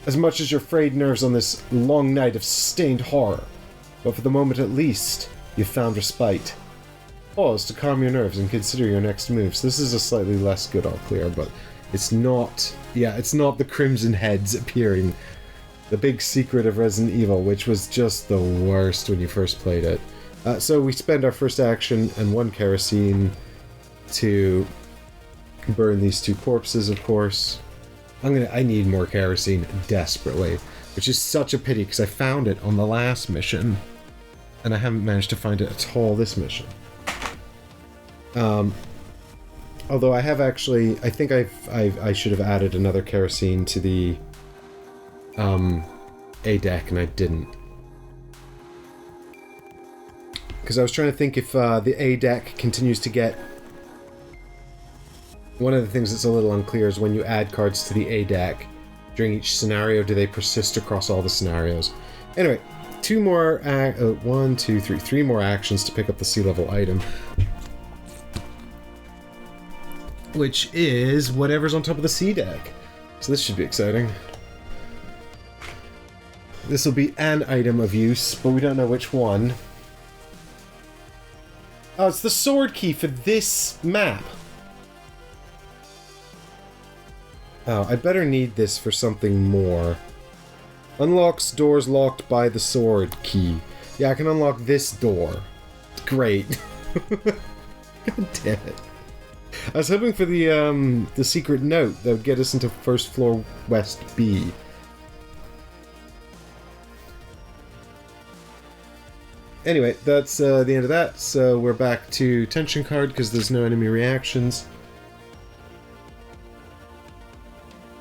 As much as your frayed nerves on this long night of sustained horror. But for the moment at least, you've found respite. Pause to calm your nerves and consider your next moves. This is a slightly less good all clear, but it's not... Yeah, it's not the Crimson Heads appearing. The big secret of Resident Evil, which was just the worst when you first played it. So we spend our first action and 1 kerosene to burn these 2 corpses, of course. I need more kerosene desperately, which is such a pity because I found it on the last mission, and I haven't managed to find it at all this mission. Although I have actually, I think I should have added another kerosene to the A deck, and I didn't. Because I was trying to think if the A deck continues to get... One of the things that's a little unclear is when you add cards to the A deck, during each scenario, do they persist across all the scenarios? Anyway, 2 more... 1, 2, 3... 3 more actions to pick up the sea-level item. Which is whatever's on top of the C deck. So this should be exciting. This will be an item of use, but we don't know which one. Oh, it's the sword key for this map. Oh, I better need this for something more. Unlocks doors locked by the sword key. Yeah, I can unlock this door. Great. God damn it. I was hoping for the secret note that would get us into first floor West B. Anyway, that's the end of that, so we're back to tension card because there's no enemy reactions.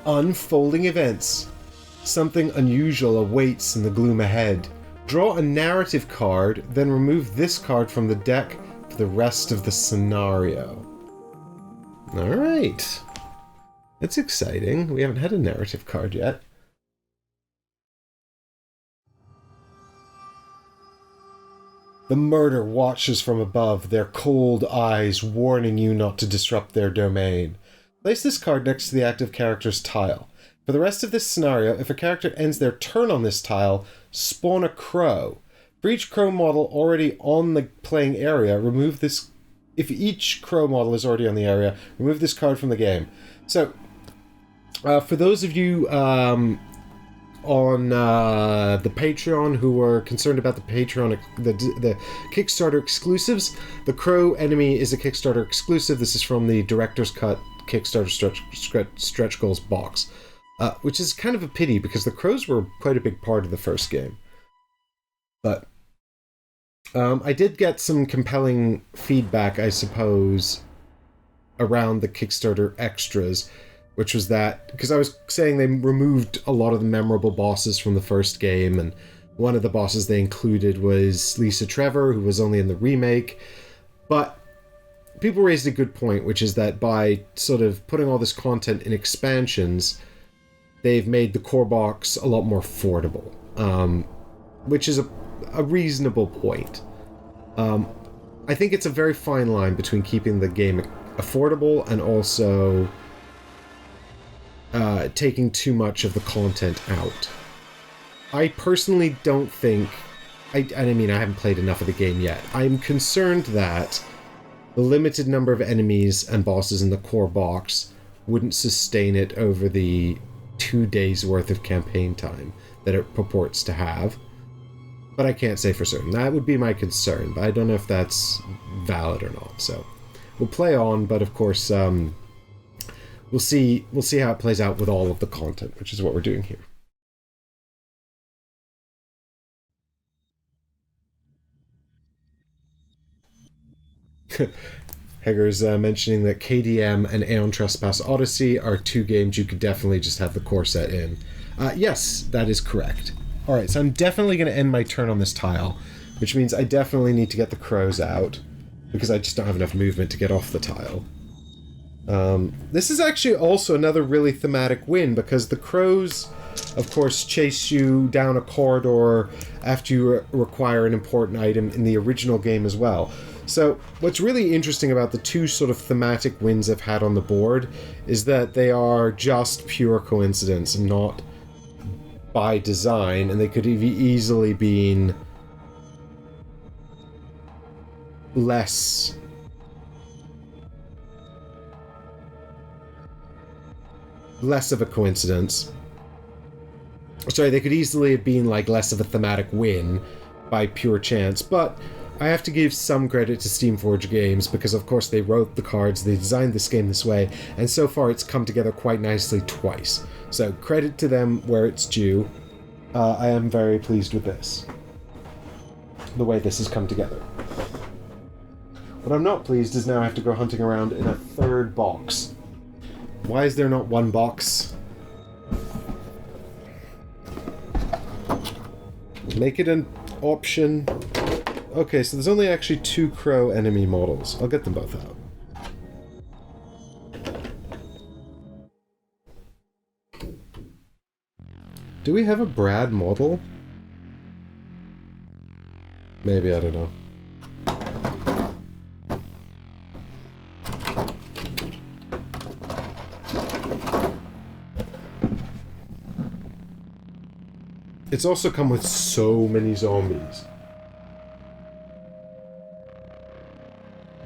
Unfolding events. Something unusual awaits in the gloom ahead. Draw a narrative card, then remove this card from the deck for the rest of the scenario. Alright. That's exciting. We haven't had a narrative card yet. The murder watches from above, their cold eyes warning you not to disrupt their domain. Place this card next to the active character's tile. For the rest of this scenario, if a character ends their turn on this tile, spawn a crow. For each crow model already on the playing area, remove this... If each crow model is already on the area, remove this card from the game. So, for those of you on the Patreon who are concerned about the Patreon, the Kickstarter exclusives, the crow enemy is a Kickstarter exclusive. This is from the Director's Cut Kickstarter stretch goals box, which is kind of a pity because the crows were quite a big part of the first game. But I did get some compelling feedback, I suppose, around the Kickstarter extras, which was that, because I was saying they removed a lot of the memorable bosses from the first game, and one of the bosses they included was Lisa Trevor, who was only in the remake. But people raised a good point, which is that by sort of putting all this content in expansions, they've made the core box a lot more affordable, which is a reasonable point. I think it's a very fine line between keeping the game affordable and also taking too much of the content out. I personally don't think... I mean, I haven't played enough of the game yet. I'm concerned that the limited number of enemies and bosses in the core box wouldn't sustain it over the 2 days worth of campaign time that it purports to have. But I can't say for certain. That would be my concern, but I don't know if that's valid or not. So we'll play on, but of course, we'll see how it plays out with all of the content, which is what we're doing here. Heger's mentioning that KDM and Aeon Trespass Odyssey are 2 games you could definitely just have the core set in. Yes, that is correct. Alright, so I'm definitely going to end my turn on this tile, which means I definitely need to get the crows out, because I just don't have enough movement to get off the tile. This is actually also another really thematic win, because the crows, of course, chase you down a corridor after you require an important item in the original game as well. So what's really interesting about the 2 sort of thematic wins I've had on the board is that they are just pure coincidence and not by design, and they could have easily been less of a coincidence. Sorry, they could easily have been like less of a thematic win by pure chance, but I have to give some credit to Steamforge Games because of course they wrote the cards, they designed this game this way, and so far it's come together quite nicely twice. So credit to them where it's due. I am very pleased with this. The way this has come together. What I'm not pleased is now I have to go hunting around in a 3rd box. Why is there not 1 box? Make it an option. Okay, so there's only actually 2 crow enemy models. I'll get them both out. Do we have a Brad model? Maybe, I don't know. It's also come with so many zombies.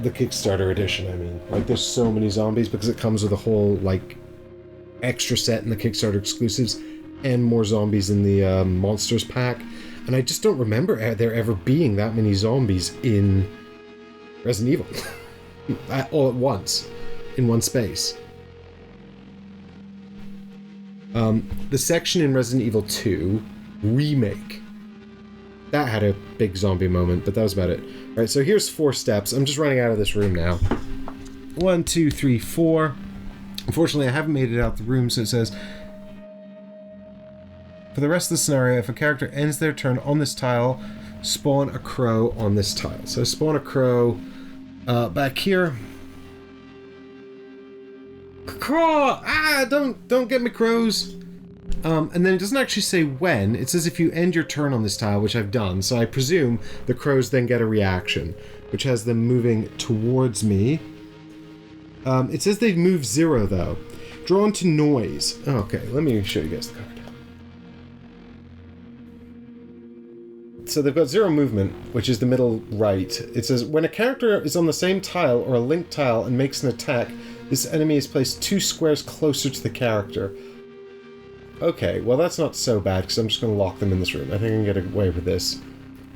The Kickstarter edition, I mean. Like, there's so many zombies because it comes with a whole, like, extra set in the Kickstarter exclusives and more zombies in the Monsters pack. And I just don't remember there ever being that many zombies in Resident Evil. All at once. in one space. The section in Resident Evil 2 Remake. That had a big zombie moment, but that was about it. Alright, so here's 4 steps. I'm just running out of this room now. 1, 2, 3, 4. Unfortunately, I haven't made it out the room, so it says... For the rest of the scenario, if a character ends their turn on this tile, spawn a crow on this tile. So spawn a crow back here. Crow! Ah, don't get me, crows! And then it doesn't actually say when. It says if you end your turn on this tile, which I've done. So I presume the crows then get a reaction, which has them moving towards me. It says they move 0, though. Drawn to noise. Okay, let me show you guys the card. So they've got 0 movement, which is the middle right. It says, when a character is on the same tile or a linked tile and makes an attack, this enemy is placed 2 squares closer to the character. Okay, well that's not so bad, because I'm just going to lock them in this room. I think I can get away with this.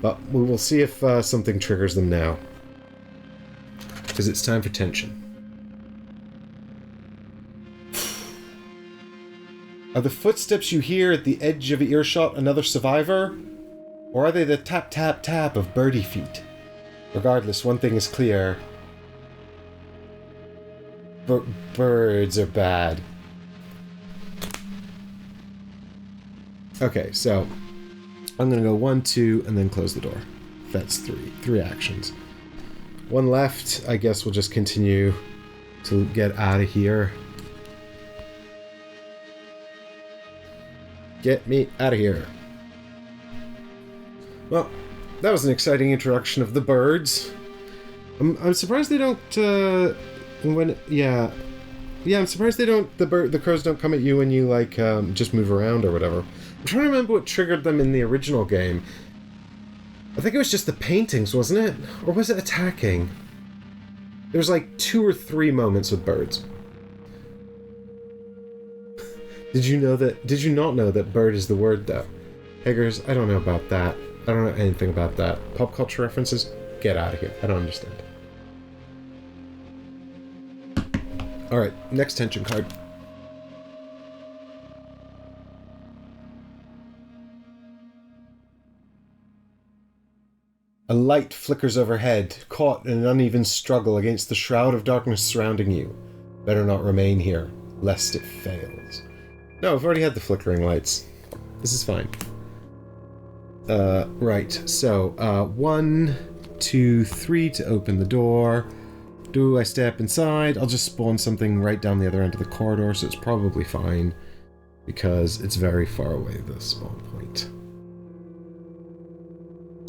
But we will see if something triggers them now. Because it's time for tension. Are the footsteps you hear at the edge of earshot another survivor? Or are they the tap tap tap of birdie feet? Regardless, one thing is clear. Birds are bad. Okay, so I'm gonna go 1, 2, and then close the door. That's 3. 3 actions. 1 left. I guess we'll just continue to get out of here. Get me out of here. Well, that was an exciting introduction of the birds. I'm surprised they don't. I'm surprised they don't. The crows don't come at you when you like just move around or whatever. I'm trying to remember what triggered them in the original game. I think it was just the paintings, wasn't it? Or was it attacking? There's like 2 or 3 moments with birds. Did you not know that bird is the word, though? Haggers, I don't know about that. I don't know anything about that. Pop culture references? Get out of here. I don't understand. Alright, next tension card. A light flickers overhead, caught in an uneven struggle against the shroud of darkness surrounding you. Better not remain here, lest it fails. No, I've already had the flickering lights. This is fine. Right, so, 1, 2, 3 to open the door. Do I step inside? I'll just spawn something right down the other end of the corridor, so it's probably fine, because it's very far away, the spawn point.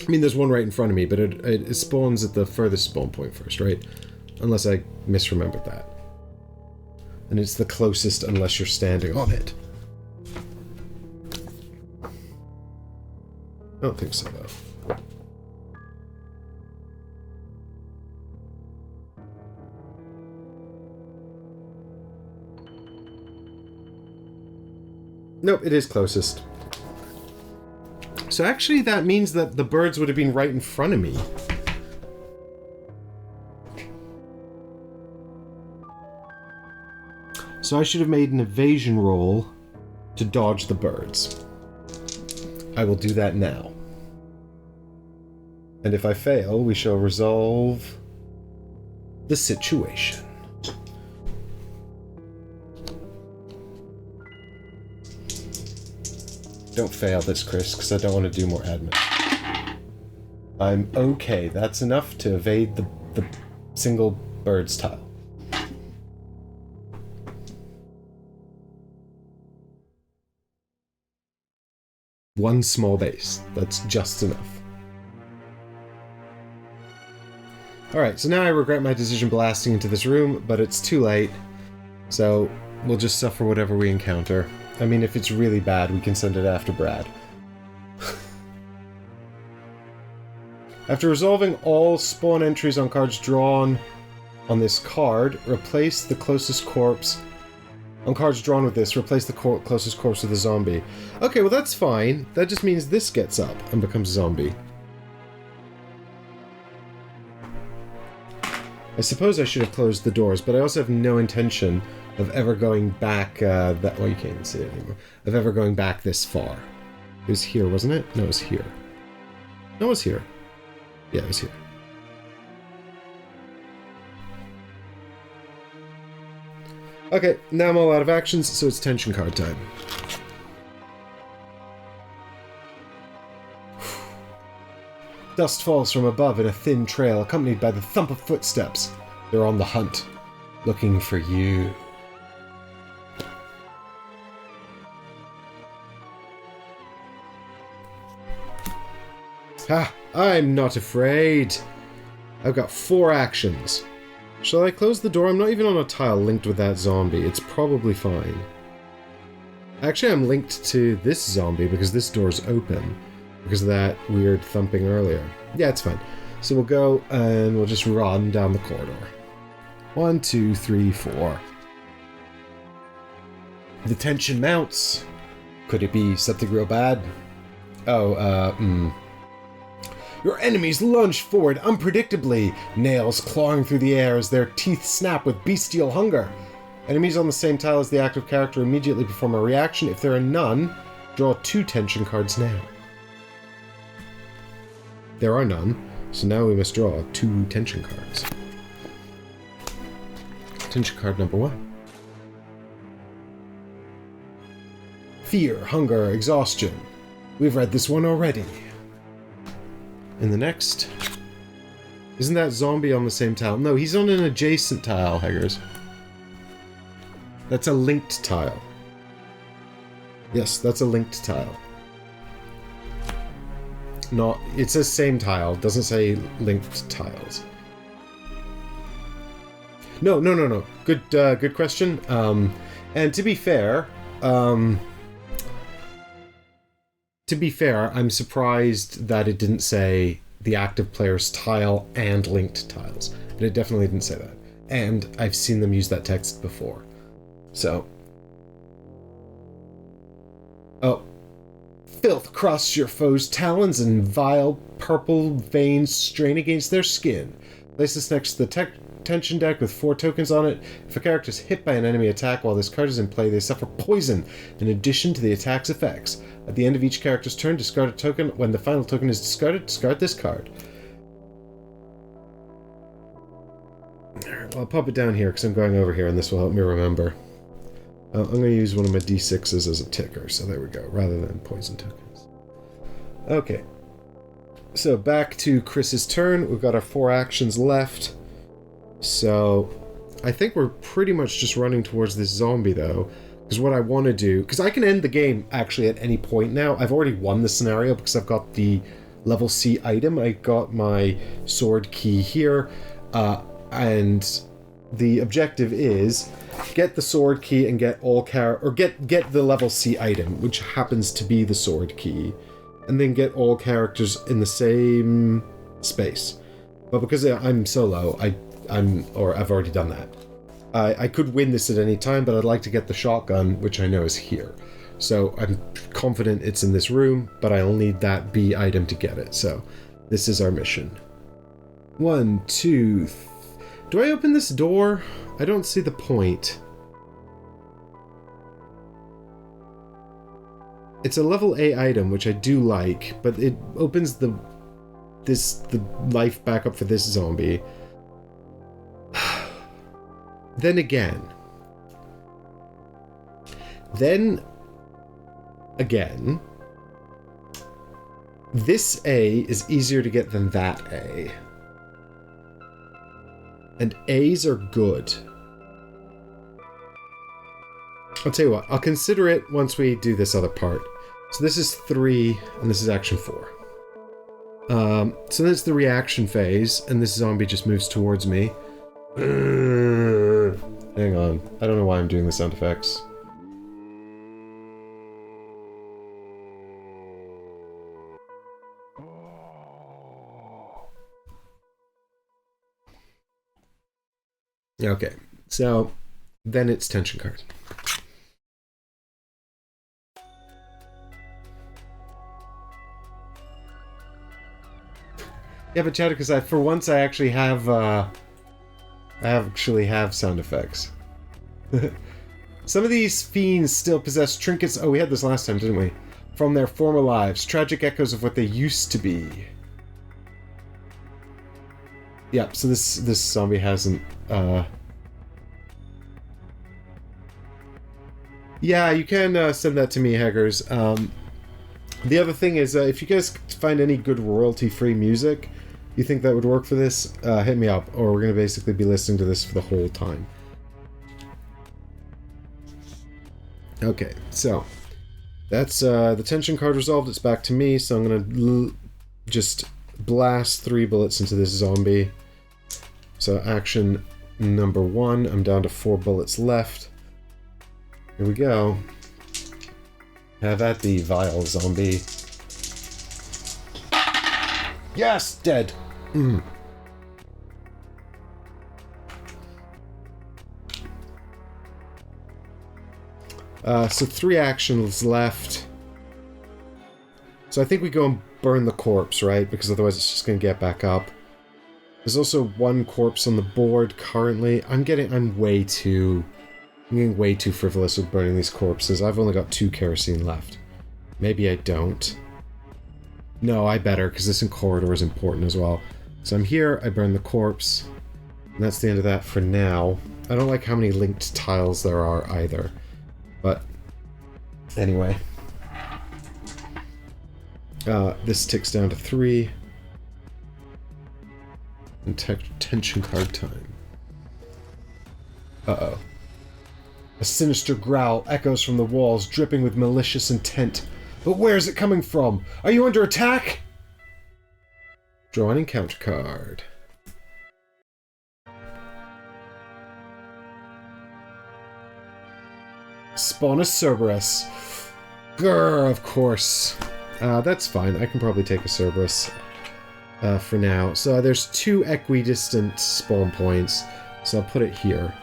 I mean, there's one right in front of me, but it spawns at the furthest spawn point first, right? Unless I misremembered that. And it's the closest unless you're standing on it. I don't think so, though. Nope, it is closest. So actually that means that the birds would have been right in front of me. So I should have made an evasion roll to dodge the birds. I will do that now. And if I fail, we shall resolve the situation. Don't fail this, Chris, because I don't want to do more admin. I'm okay. That's enough to evade the single birds tile. One small base. That's just enough. Alright, so now I regret my decision blasting into this room, but it's too late. So we'll just suffer whatever we encounter. I mean, if it's really bad, we can send it after Brad. After resolving all spawn entries on cards drawn on this card, replace the closest corpse... On cards drawn with this, replace the closest corpse with a zombie. Okay, well that's fine. That just means this gets up and becomes a zombie. I suppose I should have closed the doors, but I also have no intention of ever going back, that... Well, you can't even see it anymore. Of ever going back this far. It was here, wasn't it? No, it was here. No, it was here. Yeah, it was here. Okay, now I'm all out of actions, so it's tension card time. Dust falls from above in a thin trail, accompanied by the thump of footsteps. They're on the hunt, looking for you. Ha! I'm not afraid. I've got 4 actions. Shall I close the door? I'm not even on a tile linked with that zombie. It's probably fine. Actually, I'm linked to this zombie because this door's open. Because of that weird thumping earlier. Yeah, it's fine. So we'll go and we'll just run down the corridor. 1, 2, 3, 4. The tension mounts. Could it be something real bad? Your enemies lunge forward unpredictably, nails clawing through the air as their teeth snap with bestial hunger. Enemies on the same tile as the active character immediately perform a reaction. If there are none, draw 2 tension cards now. There are none, so now we must draw 2 tension cards. Tension card number 1. Fear, hunger, exhaustion. We've read this one already. And the next... Isn't that zombie on the same tile? No, he's on an adjacent tile, Heggers. That's a linked tile. Yes, that's a linked tile. Not... It says same tile, doesn't say linked tiles. No. Good question. And to be fair... I'm surprised that it didn't say the active player's tile and linked tiles. And it definitely didn't say that. And I've seen them use that text before. So. Oh. Filth crosses your foe's talons and vile purple veins strain against their skin. Place this next to the tension deck with 4 tokens on it. If a character is hit by an enemy attack while this card is in play, they suffer poison in addition to the attack's effects. At the end of each character's turn, discard a token. When the final token is discarded, discard this card. Well, I'll pop it down here because I'm going over here and this will help me remember. I'm going to use one of my d6s as a ticker, so there we go, rather than poison tokens. Okay. So back to Chris's turn. We've got our 4 actions left. So I think we're pretty much just running towards this zombie, though. Because what I want to do... Because I can end the game, actually, at any point now. I've already won the scenario because I've got the level C item. I got my sword key here. And the objective is get the sword key and get all get the level C item, which happens to be the sword key. And then get all characters in the same space. But because I'm solo, I've already done that. I could win this at any time, but I'd like to get the shotgun, which I know is here. So I'm confident it's in this room, but I'll need that B item to get it. So this is our mission. 1, 2... Do I open this door? I don't see the point. It's a level A item, which I do like, but it opens the life back up for this zombie. Then again, this A is easier to get than that A. And A's are good. I'll tell you what, I'll consider it once we do this other part. So this is 3, and this is action 4. So that's the reaction phase, and this zombie just moves towards me. Hang on. I don't know why I'm doing the sound effects. Okay, so then it's tension card. Yeah, but Chad, because for once I actually have I actually have sound effects. Some of these fiends still possess trinkets. Oh, we had this last time, didn't we? From their former lives. Tragic echoes of what they used to be. Yep, so this zombie hasn't, Yeah, you can send that to me, Haggers. The other thing is, if you guys find any good royalty-free music you think that would work for this, hit me up, or we're going to basically be listening to this for the whole time. Okay, so that's the tension card resolved. It's back to me, so I'm going to just blast 3 bullets into this zombie. So action number 1, I'm down to 4 bullets left. Here we go. Have at thee, vile zombie. Yes, dead. So 3 actions left. So I think we go and burn the corpse, right? Because otherwise it's just going to get back up. There's also 1 corpse on the board currently. I'm getting way too frivolous with burning these corpses. I've only got 2 kerosene left. Maybe I don't. No, I better, because this in corridor is important as well. So I'm here, I burn the corpse, and that's the end of that for now. I don't like how many linked tiles there are either. But, anyway. This ticks down to 3. And tension card time. Uh-oh. A sinister growl echoes from the walls, dripping with malicious intent. But where is it coming from? Are you under attack? Draw an encounter card. Spawn a Cerberus. Grr, of course. That's fine. I can probably take a Cerberus for now. So there's 2 equidistant spawn points, so I'll put it here.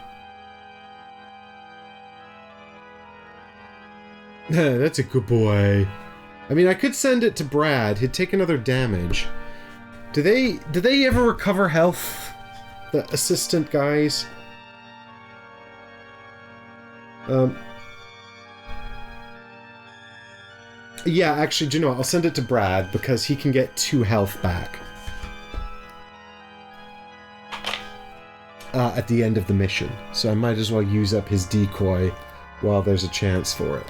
That's a good boy. I mean, I could send it to Brad. He'd take another damage. Do they ever recover health? The assistant guys? Yeah, actually, do you know what? I'll send it to Brad because he can get 2 health back. At the end of the mission. So I might as well use up his decoy while there's a chance for it.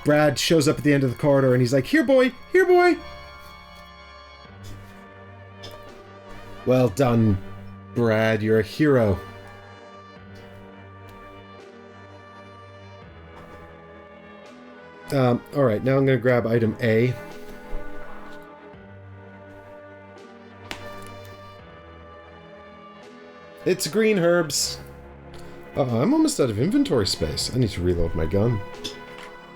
Brad shows up at the end of the corridor and he's like, "Here, boy! Here, boy!" Well done, Brad. You're a hero. Alright, now I'm going to grab item A. It's green herbs. I'm almost out of inventory space. I need to reload my gun.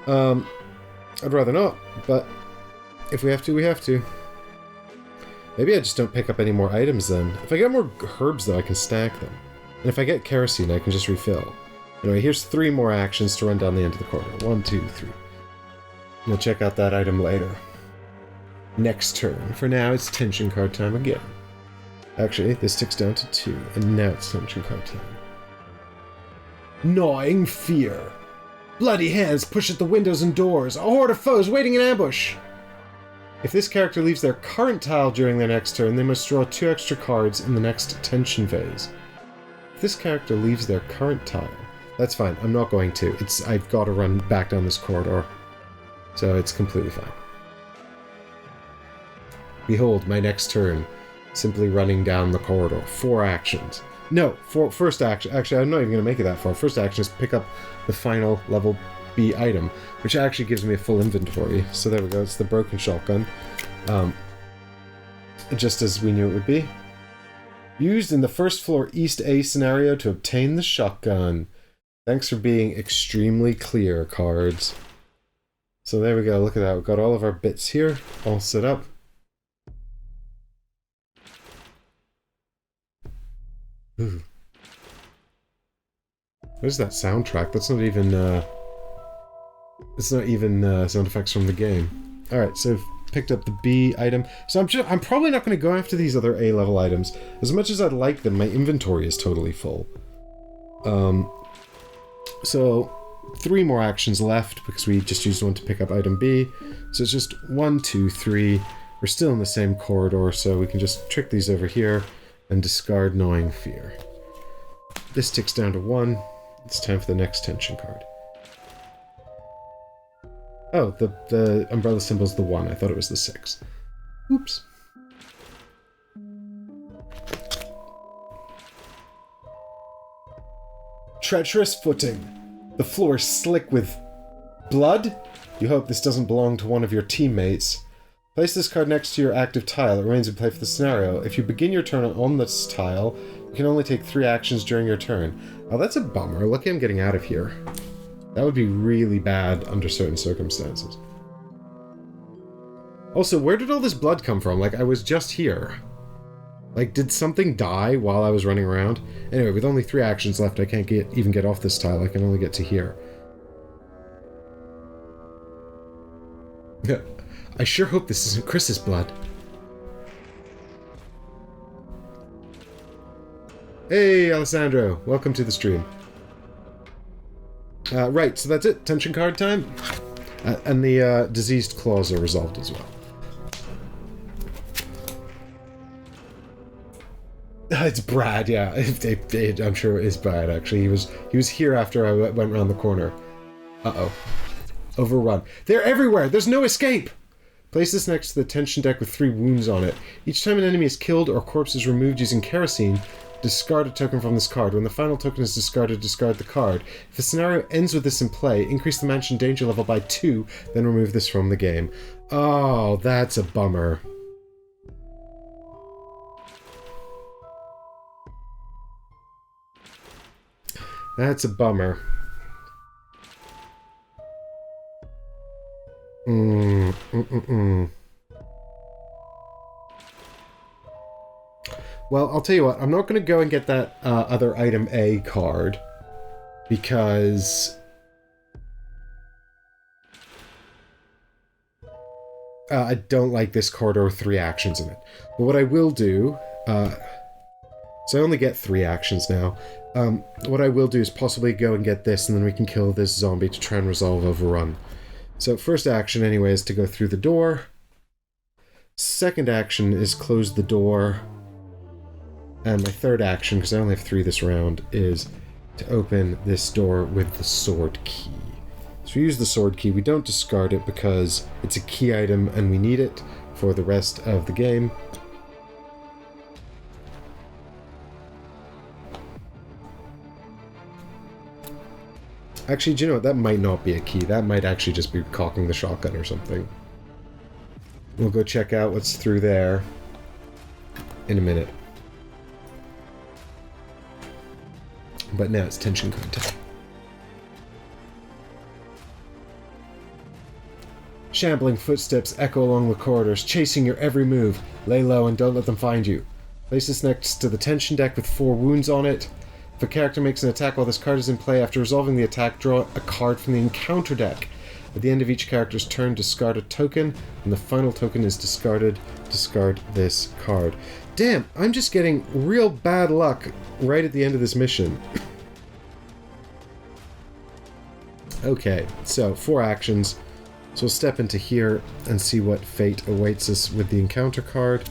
I'd rather not, but if we have to, we have to. Maybe I just don't pick up any more items then. If I get more herbs, though, I can stack them. And if I get kerosene, I can just refill. Anyway, here's 3 more actions to run down the end of the corridor. 1, 2, 3. We'll check out that item later. Next turn. For now, it's tension card time again. Actually, this ticks down to 2, and now it's tension card time. Gnawing fear. Bloody hands push at the windows and doors. A horde of foes waiting in ambush. If this character leaves their current tile during their next turn, they must draw 2 extra cards in the next tension phase. If this character leaves their current tile... That's fine, I'm not going to. I've got to run back down this corridor. So it's completely fine. Behold, my next turn. Simply running down the corridor. 4 actions. No, first action. Actually, I'm not even going to make it that far. First action is pick up the final level B item, which actually gives me a full inventory. So there we go. It's the broken shotgun. Just as we knew it would be. Used in the first floor East A scenario to obtain the shotgun. Thanks for being extremely clear, cards. So there we go. Look at that. We've got all of our bits here, all set up. Ooh. What is that soundtrack? That's not even, it's not even sound effects from the game. Alright, so picked up the B item. So I'm probably not going to go after these other A level items. As much as I'd like them, my inventory is totally full. So 3 more actions left because we just used one to pick up item B. So it's just 1, 2, 3. We're still in the same corridor, so we can just trick these over here and discard Gnawing Fear. This ticks down to 1. It's time for the next tension card. Oh, the umbrella symbol's the 1. I thought it was the 6. Oops. Treacherous footing. The floor is slick with blood? You hope this doesn't belong to one of your teammates. Place this card next to your active tile. It remains in play for the scenario. If you begin your turn on this tile, you can only take 3 actions during your turn. Oh, that's a bummer. Lucky I'm getting out of here. That would be really bad under certain circumstances. Also, where did all this blood come from? Like, I was just here. Like, did something die while I was running around? Anyway, with only 3 actions left, I can't even get off this tile. I can only get to here. I sure hope this isn't Chris's blood. Hey, Alessandro. Welcome to the stream. Right, so that's it. Tension card time. And the diseased claws are resolved as well. It's Brad, yeah. I'm sure it is Brad, actually. He was here after I went around the corner. Uh-oh. Overrun. They're everywhere! There's no escape! Place this next to the tension deck with 3 wounds on it. Each time an enemy is killed or corpse is removed using kerosene, discard a token from this card. When the final token is discarded, discard the card. If the scenario ends with this in play, increase the mansion danger level by 2, then remove this from the game. Oh, that's a bummer. That's a bummer. Well, I'll tell you what, I'm not going to go and get that other item A card because I don't like this corridor with 3 actions in it. But what I will do, so I only get 3 actions now. What I will do is possibly go and get this, and then we can kill this zombie to try and resolve Overrun. So first action anyway is to go through the door. Second action is close the door. And my third action, because I only have 3 this round, is to open this door with the sword key. So we use the sword key. We don't discard it because it's a key item and we need it for the rest of the game. Actually, do you know what? That might not be a key. That might actually just be cocking the shotgun or something. We'll go check out what's through there in a minute. But now it's tension card time. Shambling footsteps echo along the corridors, chasing your every move. Lay low and don't let them find you. Place this next to the tension deck with 4 wounds on it. If a character makes an attack while this card is in play, after resolving the attack, draw a card from the encounter deck. At the end of each character's turn, discard a token. When the final token is discarded, discard this card. Damn, I'm just getting real bad luck right at the end of this mission. Okay, so 4 actions. So we'll step into here and see what fate awaits us with the encounter card.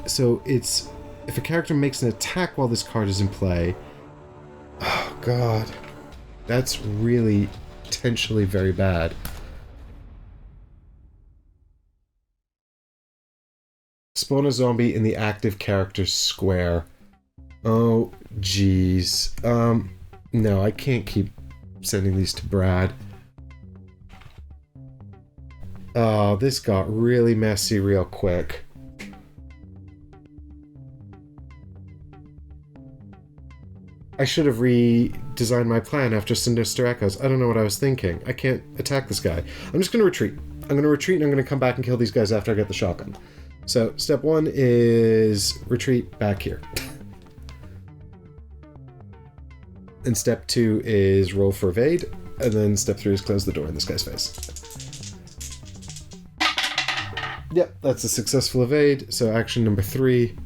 So it's... if a character makes an attack while this card is in play... oh, God. That's really potentially very bad. Spawn a zombie in the active character's square. Oh, jeez. No, I can't keep sending these to Brad. Oh, this got really messy real quick. I should have redesigned my plan after Sinister Echoes. I don't know what I was thinking. I can't attack this guy. I'm just going to retreat. I'm going to retreat and I'm going to come back and kill these guys after I get the shotgun. So, step 1 is retreat back here. And step 2 is roll for evade. And then step 3 is close the door in this guy's face. Yep, that's a successful evade. So action number 3.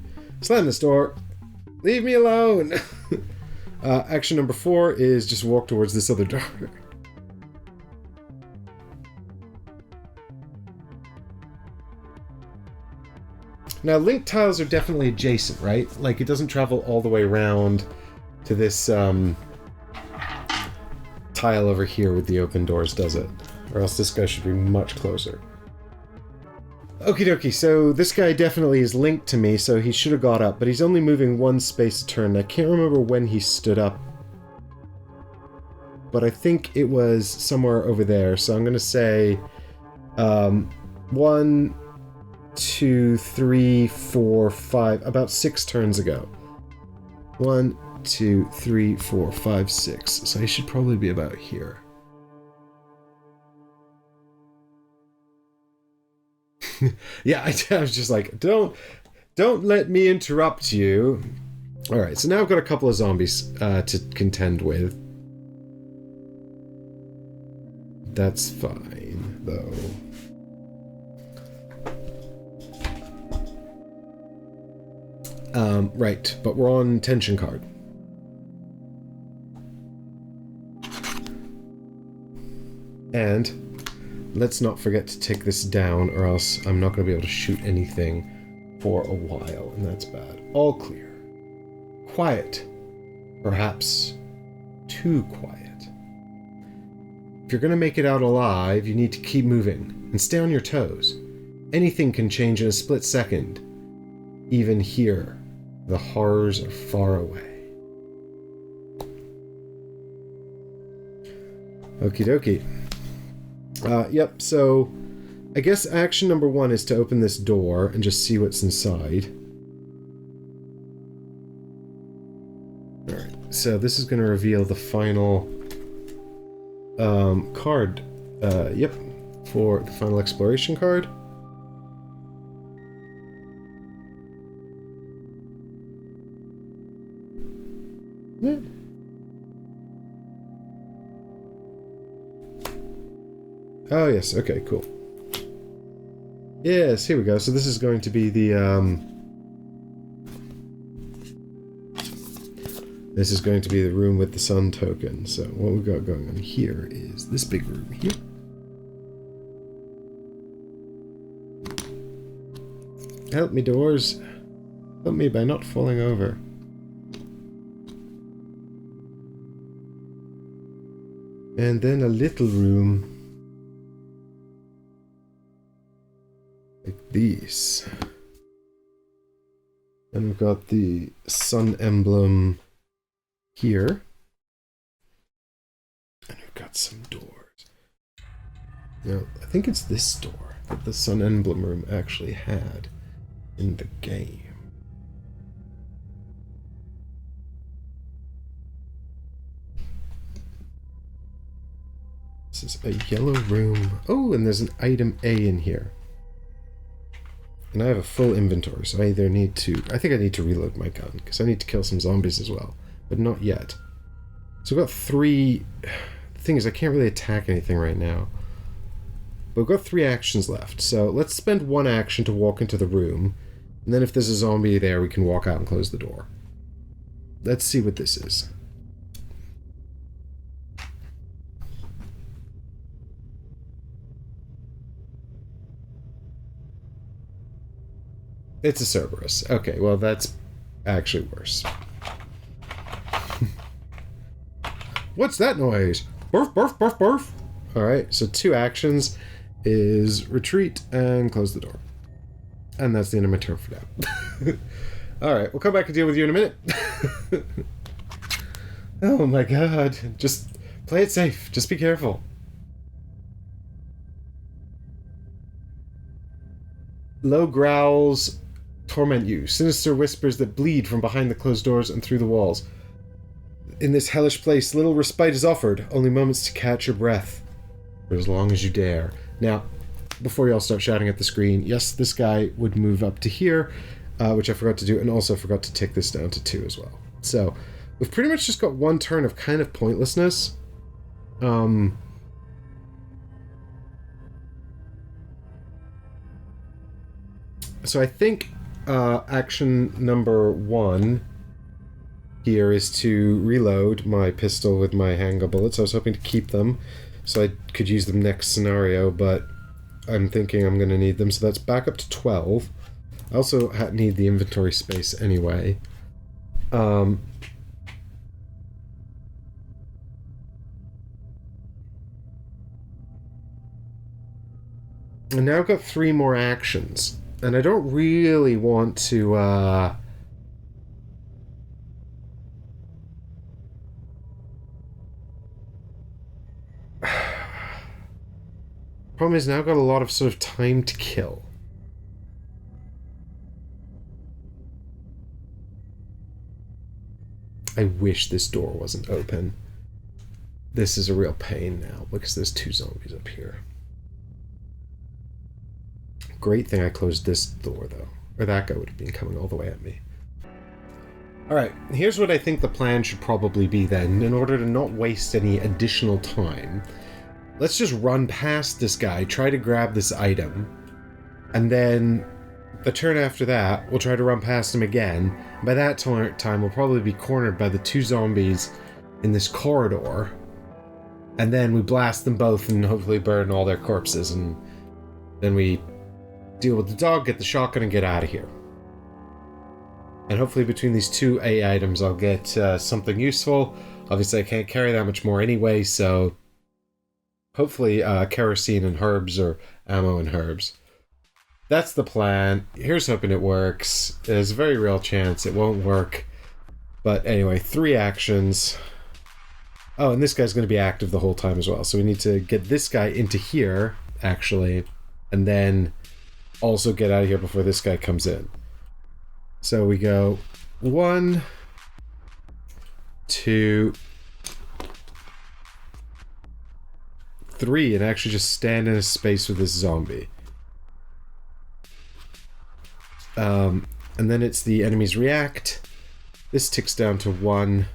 Slam this door. Leave me alone! Action number 4 is just walk towards this other door. Now, link tiles are definitely adjacent, right? Like, it doesn't travel all the way around to this tile over here with the open doors, does it? Or else this guy should be much closer. Okie dokie, so this guy definitely is linked to me, so he should have got up, but he's only moving one space a turn. I can't remember when he stood up, but I think it was somewhere over there, so I'm going to say 1, 2, 3, 4, 5, about 6 turns ago. 1, 2, 3, 4, 5, 6, so he should probably be about here. Yeah, I was just like, don't let me interrupt you. Alright, so now I've got a couple of zombies to contend with. That's fine, though. Right, but we're on tension card. And let's not forget to take this down, or else I'm not going to be able to shoot anything for a while, and that's bad. All clear. Quiet. Perhaps too quiet. If you're going to make it out alive, you need to keep moving, and stay on your toes. Anything can change in a split second. Even here, the horrors are far away. Okie dokie. Yep, so I guess action number 1 is to open this door and just see what's inside. Alright, so this is going to reveal the final card. Yep, for the final exploration card. Yeah. Oh, yes. Okay, cool. Yes, here we go. So this is going to be the, this is going to be the room with the sun token. So what we've got going on here is this big room here. Help me, doors. Help me by not falling over. And then a little room. Like these. And we've got the sun emblem here. And we've got some doors. Now, I think it's this door that the sun emblem room actually had in the game. This is a yellow room. Oh, and there's an item A in here. And I have a full inventory, so I either need to... I think I need to reload my gun, because I need to kill some zombies as well. But not yet. So we've got 3... The thing is, I can't really attack anything right now. But we've got 3 actions left. So let's spend 1 action to walk into the room. And then if there's a zombie there, we can walk out and close the door. Let's see what this is. It's a Cerberus. Okay, well that's actually worse. What's that noise? Barf, barf, barf, barf. Alright, so 2 actions is retreat and close the door. And that's the end of my turn for now. Alright, we'll come back and deal with you in a minute. Oh my god. Just play it safe. Just be careful. Low growls torment you. Sinister whispers that bleed from behind the closed doors and through the walls. In this hellish place, little respite is offered. Only moments to catch your breath. For as long as you dare. Now, before you all start shouting at the screen, yes, this guy would move up to here, which I forgot to do, and also forgot to take this down to 2 as well. So, we've pretty much just got 1 turn of kind of pointlessness. So I think action number 1 here is to reload my pistol with my handgun bullets. I was hoping to keep them so I could use them next scenario, but I'm thinking I'm going to need them, so that's back up to 12. I also need the inventory space anyway. I now got 3 more actions, and I don't really want to, problem is now I've got a lot of sort of time to kill. I wish this door wasn't open. This is a real pain now, because there's 2 zombies up here. Great thing I closed this door, though. Or that guy would have been coming all the way at me. Alright, here's what I think the plan should probably be then. In order to not waste any additional time, let's just run past this guy, try to grab this item, and then the turn after that, we'll try to run past him again. By that time, we'll probably be cornered by the 2 zombies in this corridor, and then we blast them both and hopefully burn all their corpses, and then we deal with the dog, get the shotgun, and get out of here. And hopefully between these 2 A items, I'll get something useful. Obviously, I can't carry that much more anyway, so hopefully kerosene and herbs, or ammo and herbs. That's the plan. Here's hoping it works. There's a very real chance it won't work. But anyway, 3 actions. Oh, and this guy's going to be active the whole time as well. So we need to get this guy into here, actually, and then also get out of here before this guy comes in. So we go 1, 2, 3, and actually just stand in a space with this zombie. And then it's the enemies react. This ticks down to 1.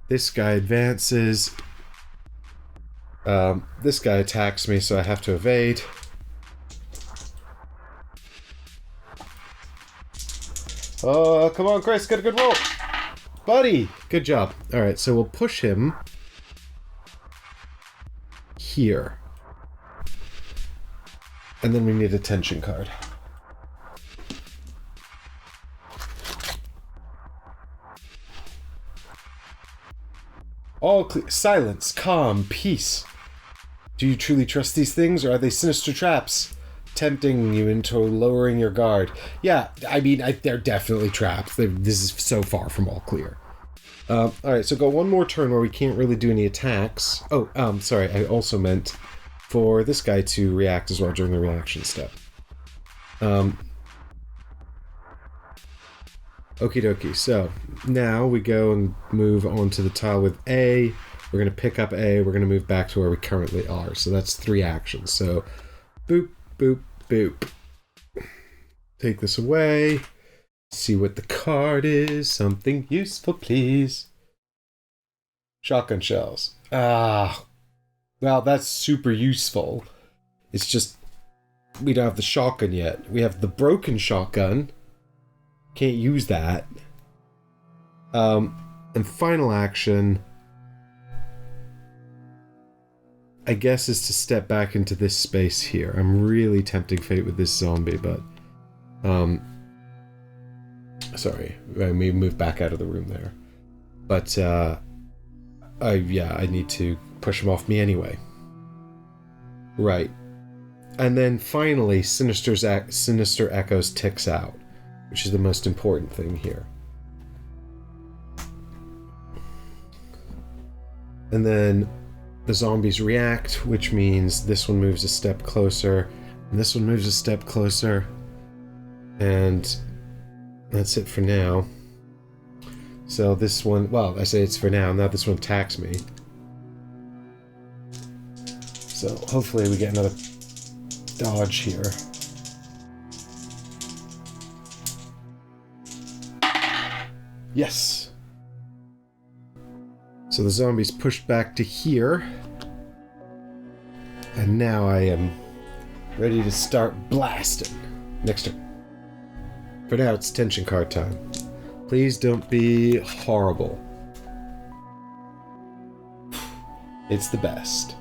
This guy advances. This guy attacks me, so I have to evade. Oh, come on, Chris, get a good roll. Buddy, good job. Alright, so we'll push him here. And then we need a tension card. All clear. Silence, calm, peace. Do you truly trust these things, or are they sinister traps, tempting you into lowering your guard? Yeah, I mean, they're definitely traps. This is so far from all clear. Alright, so go 1 more turn where we can't really do any attacks. Oh, sorry, I also meant for this guy to react as well during the reaction step. Okie dokie, so now we go and move on to the tile with A. We're going to pick up A, we're going to move back to where we currently are. So that's 3 actions. So, boop, boop, boop. Take this away. See what the card is. Something useful, please. Shotgun shells. Ah, well, that's super useful. It's just, we don't have the shotgun yet. We have the broken shotgun. Can't use that. And final action, I guess, is to step back into this space here. I'm really tempting fate with this zombie, but sorry, I may move back out of the room there. But I need to push him off me anyway. Right. And then finally, Sinister Echoes ticks out, which is the most important thing here. And then the zombies react, which means this one moves a step closer, and this one moves a step closer. And that's it for now. So this one, well, I say it's for now this one attacks me. So hopefully we get another dodge here. Yes! So the zombies pushed back to here. And now I am ready to start blasting. Next turn. For now, it's tension card time. Please don't be horrible. It's the best.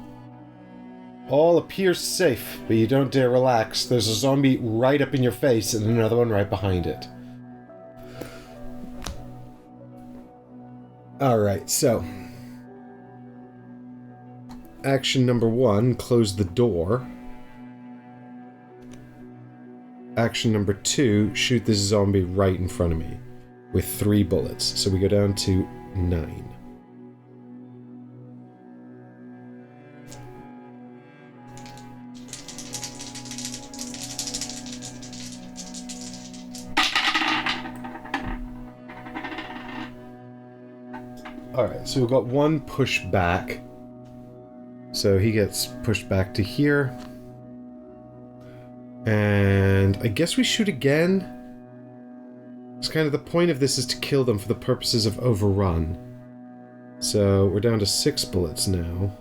All appears safe, but you don't dare relax. There's a zombie right up in your face and another one right behind it. Alright, so... action number 1, close the door. Action number 2, shoot this zombie right in front of me with 3 bullets. So we go down to 9. Alright, so we've got 1 push back. So he gets pushed back to here. And I guess we shoot again. It's kind of the point of this is to kill them for the purposes of overrun. So we're down to 6 bullets now.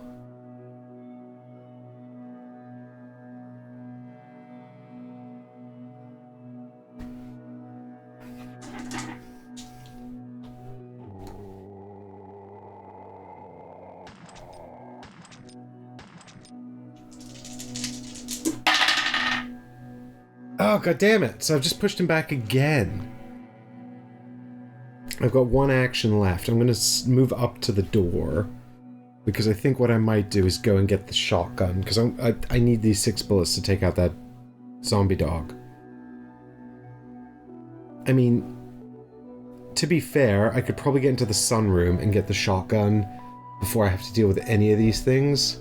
Oh, god damn it. So I've just pushed him back again. I've got 1 action left. I'm going to move up to the door. Because I think what I might do is go and get the shotgun. Because I need these 6 bullets to take out that zombie dog. I mean, to be fair, I could probably get into the sunroom and get the shotgun before I have to deal with any of these things.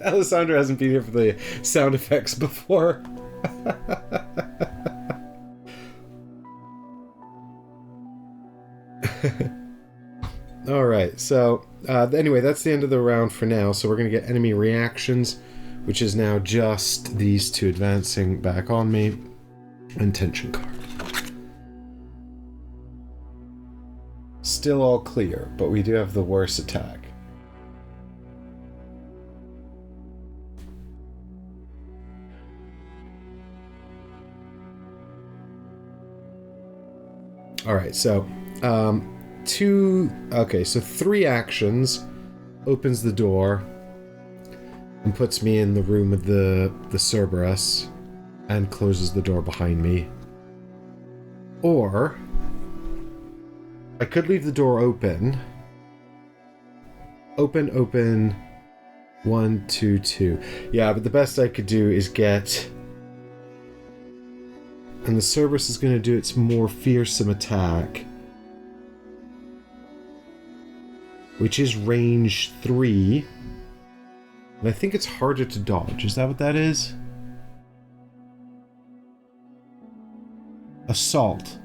Alessandro hasn't been here for the sound effects before. Alright, so anyway, that's the end of the round for now. So we're going to get enemy reactions, which is now just these 2 advancing back on me, and tension card. Still all clear, but we do have the worst attack. Alright, so, 3 actions, opens the door, and puts me in the room with the Cerberus, and closes the door behind me. Or, I could leave the door open. Open, 1, 2, 2. Yeah, but the best I could do is get... and the Cerberus is going to do its more fearsome attack, which is range 3. And I think it's harder to dodge. Is that what that is? Assault.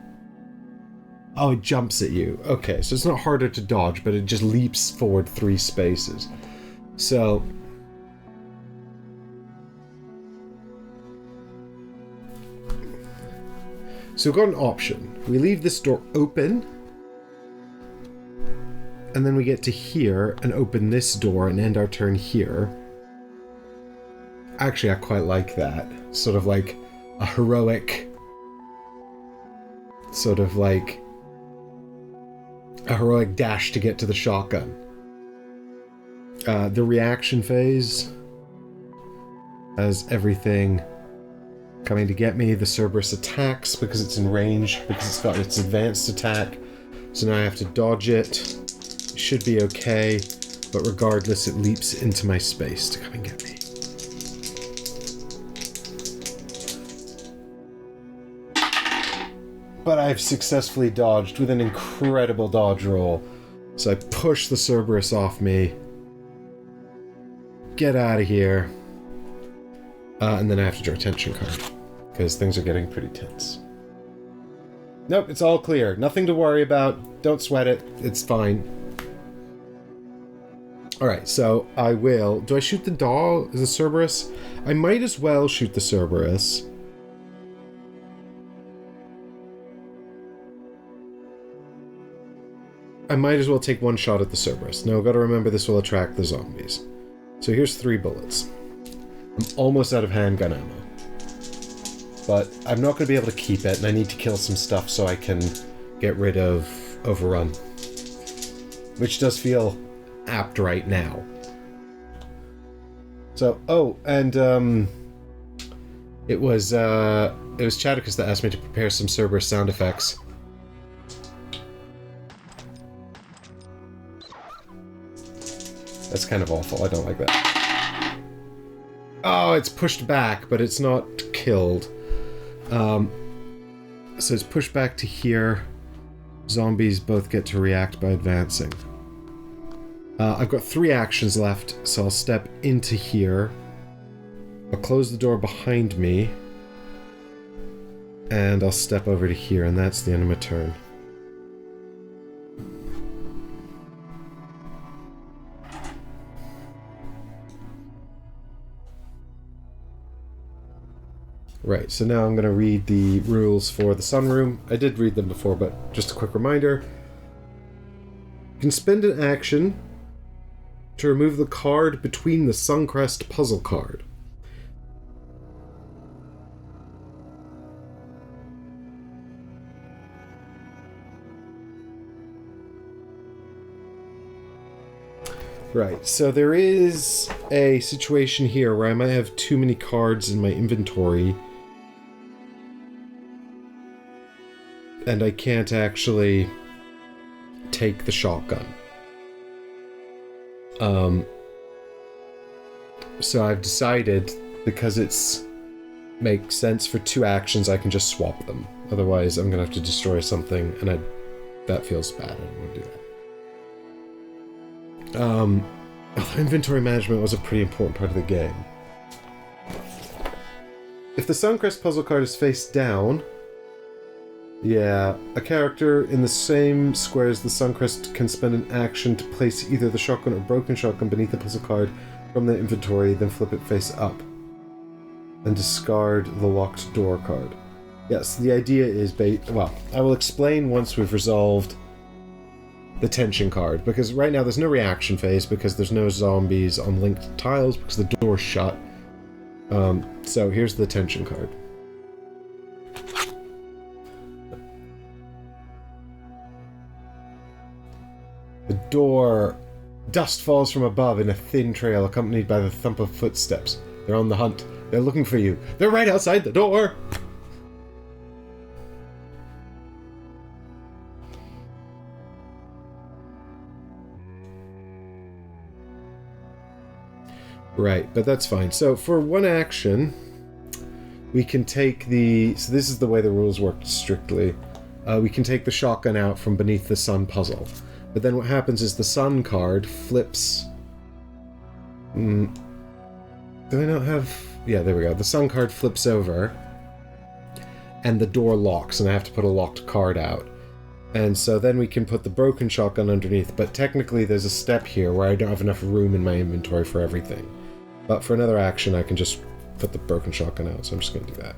Oh, it jumps at you. Okay, so it's not harder to dodge, but it just leaps forward 3 spaces. So... so we've got an option. We leave this door open, and then we get to here and open this door and end our turn here. Actually, I quite like that. Sort of like a heroic... sort of like... a heroic dash to get to the shotgun. The reaction phase has everything coming to get me. The Cerberus attacks because it's in range, because it's got its advanced attack. So now I have to dodge it. It should be okay, but regardless, it leaps into my space to come and get me. But I've successfully dodged with an incredible dodge roll. So I push the Cerberus off me. Get out of here. And then I have to draw a tension card, because things are getting pretty tense. Nope, it's all clear. Nothing to worry about. Don't sweat it. It's fine. Alright, so I will... do I shoot the dog? The Cerberus? I might as well shoot the Cerberus. I might as well take 1 shot at the Cerberus. Now, I've got to remember this will attract the zombies. So here's 3 bullets. I'm almost out of handgun ammo. But I'm not going to be able to keep it, and I need to kill some stuff so I can get rid of Overrun. Which does feel apt right now. So, it was Chadicus that asked me to prepare some Cerberus sound effects. That's kind of awful. I don't like that. Oh, it's pushed back, but it's not killed. So it's pushed back to here. Zombies both get to react by advancing. I've got 3 actions left, so I'll step into here. I'll close the door behind me. And I'll step over to here, and that's the end of my turn. Right, so now I'm going to read the rules for the sunroom. I did read them before, but just a quick reminder. You can spend an action to remove the card between the Suncrest puzzle card. Right, so there is a situation here where I might have too many cards in my inventory and I can't actually take the shotgun. So I've decided, because it's makes sense for 2 actions, I can just swap them. Otherwise, I'm gonna have to destroy something, and that feels bad. I don't want to do that. Inventory management was a pretty important part of the game. If the Suncrest puzzle card is face down, yeah, a character in the same square as the Suncrest can spend an action to place either the shotgun or broken shotgun beneath the puzzle card from the inventory, then flip it face up. And discard the locked door card. Yes, the idea is well, I will explain once we've resolved the tension card, because right now there's no reaction phase because there's no zombies on linked tiles because the door's shut. So here's the tension card. The door. Dust falls from above in a thin trail, accompanied by the thump of footsteps. They're on the hunt. They're looking for you. They're right outside the door! Right, but that's fine. So for 1 action, we can take the... So this is the way the rules work strictly. We can take the shotgun out from beneath the sun puzzle. But then what happens is the sun card flips... Do I not have... Yeah, there we go. The sun card flips over, and the door locks, and I have to put a locked card out. And so then we can put the broken shotgun underneath, but technically there's a step here where I don't have enough room in my inventory for everything. But for another action, I can just put the broken shotgun out, so I'm just going to do that.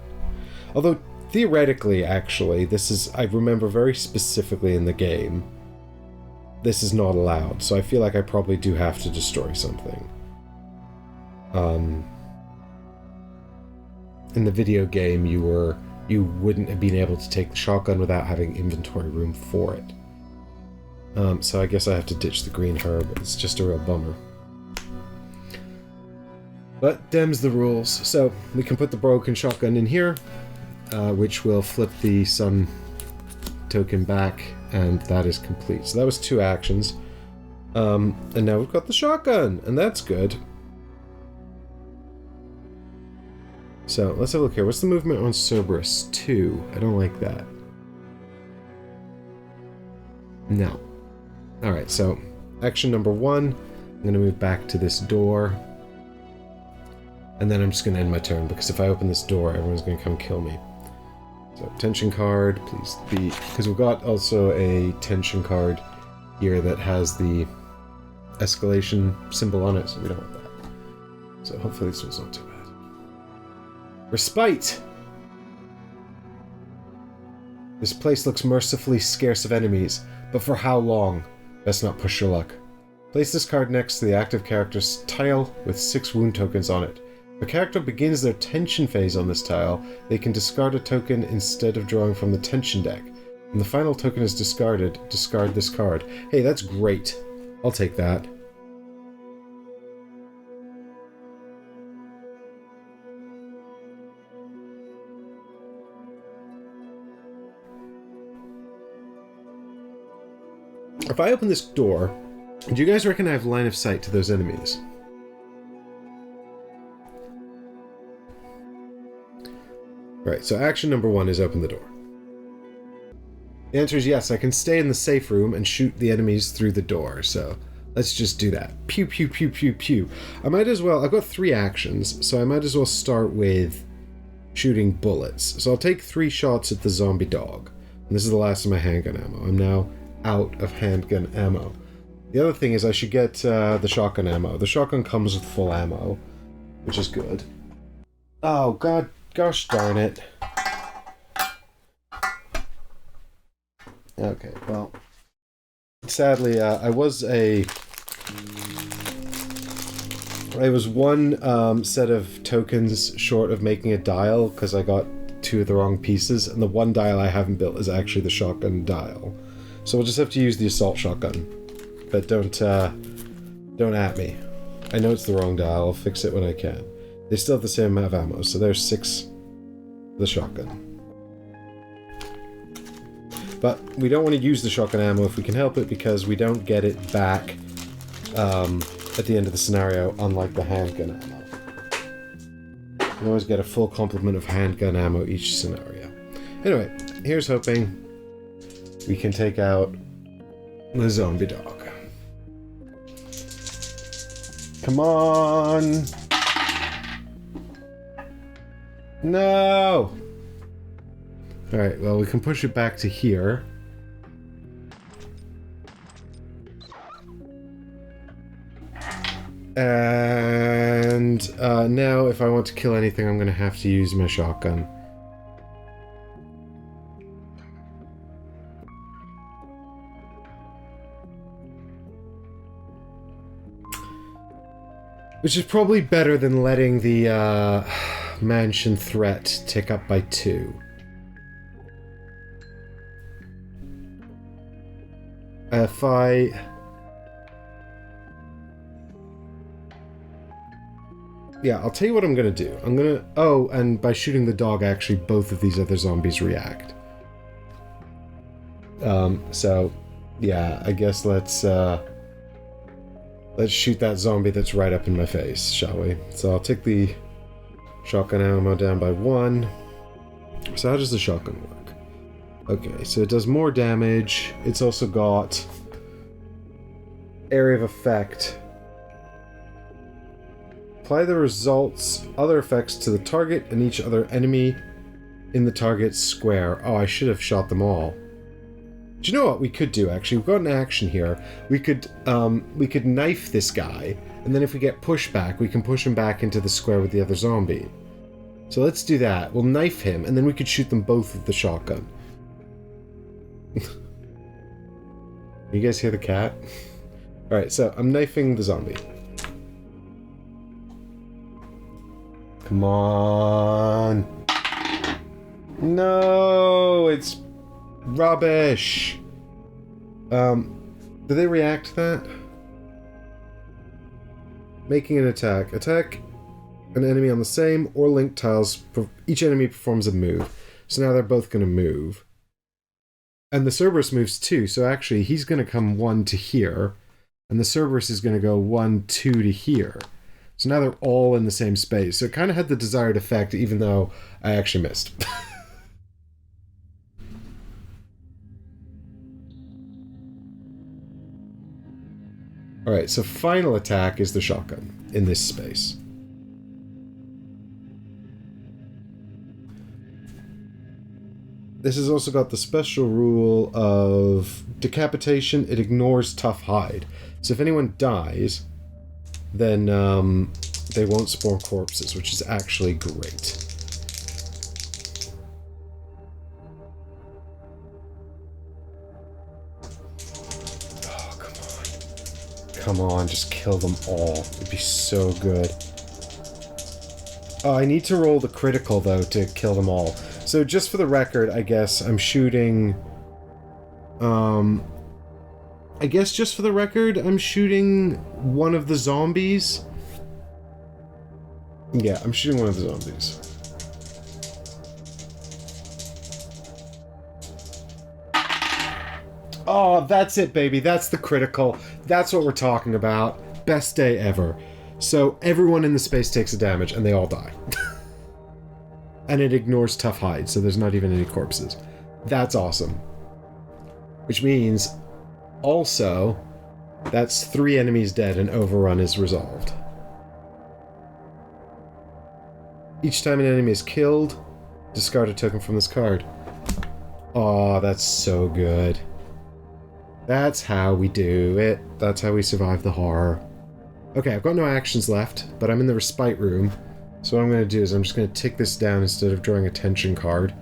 Although, theoretically, actually, this is... I remember very specifically in the game, this is not allowed, so I feel like I probably do have to destroy something. In the video game, you wouldn't have been able to take the shotgun without having inventory room for it. So I guess I have to ditch the green herb. It's just a real bummer. But dem's the rules. So we can put the broken shotgun in here, which will flip the sun token back, and that is complete. So that was 2 actions. And now we've got the shotgun, and that's good. So, let's have a look here. What's the movement on Cerberus? 2. I don't like that. No. Alright, so, action number 1. I'm going to move back to this door. And then I'm just going to end my turn, because if I open this door, everyone's going to come kill me. So, tension card, please be... Because we've got also a tension card here that has the escalation symbol on it, so we don't want that. So, hopefully this one's not too bad. Respite! This place looks mercifully scarce of enemies, but for how long? Best not push your luck. Place this card next to the active character's tile with 6 wound tokens on it. If a character begins their tension phase on this tile, they can discard a token instead of drawing from the tension deck. When the final token is discarded, discard this card. Hey, that's great. I'll take that. If I open this door, do you guys reckon I have line of sight to those enemies? Right, so action number 1 is open the door. The answer is yes, I can stay in the safe room and shoot the enemies through the door, so let's just do that. Pew, pew, pew, pew, pew. I might as well, I've got 3 actions, so I might as well start with shooting bullets. So I'll take 3 shots at the zombie dog. And this is the last of my handgun ammo. I'm now out of handgun ammo. The other thing is I should get the shotgun ammo. The shotgun comes with full ammo, which is good. Oh, gosh darn it. Okay, well, sadly, I was one set of tokens short of making a dial because I got 2 of the wrong pieces, and the one dial I haven't built is actually the shotgun dial. So we'll just have to use the assault shotgun. But don't at me. I know it's the wrong dial, I'll fix it when I can. They still have the same amount of ammo, so there's 6 the shotgun. But we don't want to use the shotgun ammo if we can help it, because we don't get it back at the end of the scenario, unlike the handgun ammo. You always get a full complement of handgun ammo each scenario. Anyway, here's hoping we can take out the zombie dog. Come on! No! Alright, well, we can push it back to here. And now, if I want to kill anything, I'm going to have to use my shotgun. Which is probably better than letting the mansion threat tick up by 2. If I... Yeah, I'll tell you what I'm gonna do. I'm gonna... Oh, and by shooting the dog, actually, both of these other zombies react. So, yeah, I guess let's shoot that zombie that's right up in my face, shall we? So I'll take the shotgun ammo down by 1. So how does the shotgun work? Okay, so it does more damage. It's also got area of effect. Apply the results, other effects to the target and each other enemy in the target's square. Oh, I should have shot them all. Do you know what we could do, actually? We've got an action here. We could knife this guy, and then if we get pushback, we can push him back into the square with the other zombie. So let's do that. We'll knife him, and then we could shoot them both with the shotgun. You guys hear the cat? Alright, so I'm knifing the zombie. Come on. No, it's rubbish. Do they react to that? Making an attack. Attack an enemy on the same or linked tiles. Each enemy performs a move. So now they're both going to move. And the Cerberus moves too, so actually he's going to come 1 to here, and the Cerberus is going to go 1, 2 to here. So now they're all in the same space. So it kind of had the desired effect, even though I actually missed. Alright, so final attack is the shotgun in this space. This has also got the special rule of decapitation. It ignores tough hide. So if anyone dies, then they won't spawn corpses, which is actually great. Oh, come on. Come on, just kill them all. It'd be so good. Oh, I need to roll the critical, though, to kill them all. So just for the record, I guess I'm shooting... I guess just for the record, I'm shooting one of the zombies. Yeah, I'm shooting one of the zombies. Oh, that's it, baby. That's the critical. That's what we're talking about. Best day ever. So everyone in the space takes a damage, and they all die. And it ignores tough hide, so there's not even any corpses. That's awesome. Which means, also, that's 3 enemies dead and overrun is resolved. Each time an enemy is killed, discard a token from this card. Aw, that's so good. That's how we do it. That's how we survive the horror. Okay, I've got no actions left, but I'm in the respite room. So what I'm going to do is I'm just going to tick this down instead of drawing a tension card.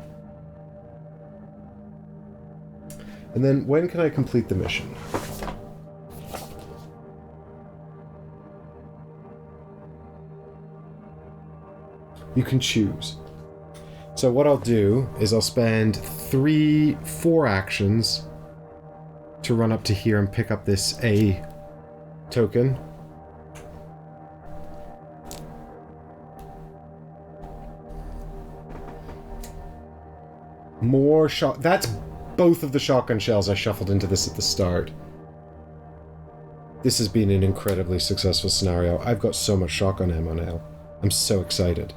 And then when can I complete the mission? You can choose. So what I'll do is I'll spend 4 actions to run up to here and pick up this A token. More shot. That's both of the shotgun shells I shuffled into this at the start. This has been an incredibly successful scenario. I've got so much shotgun ammo now. I'm so excited.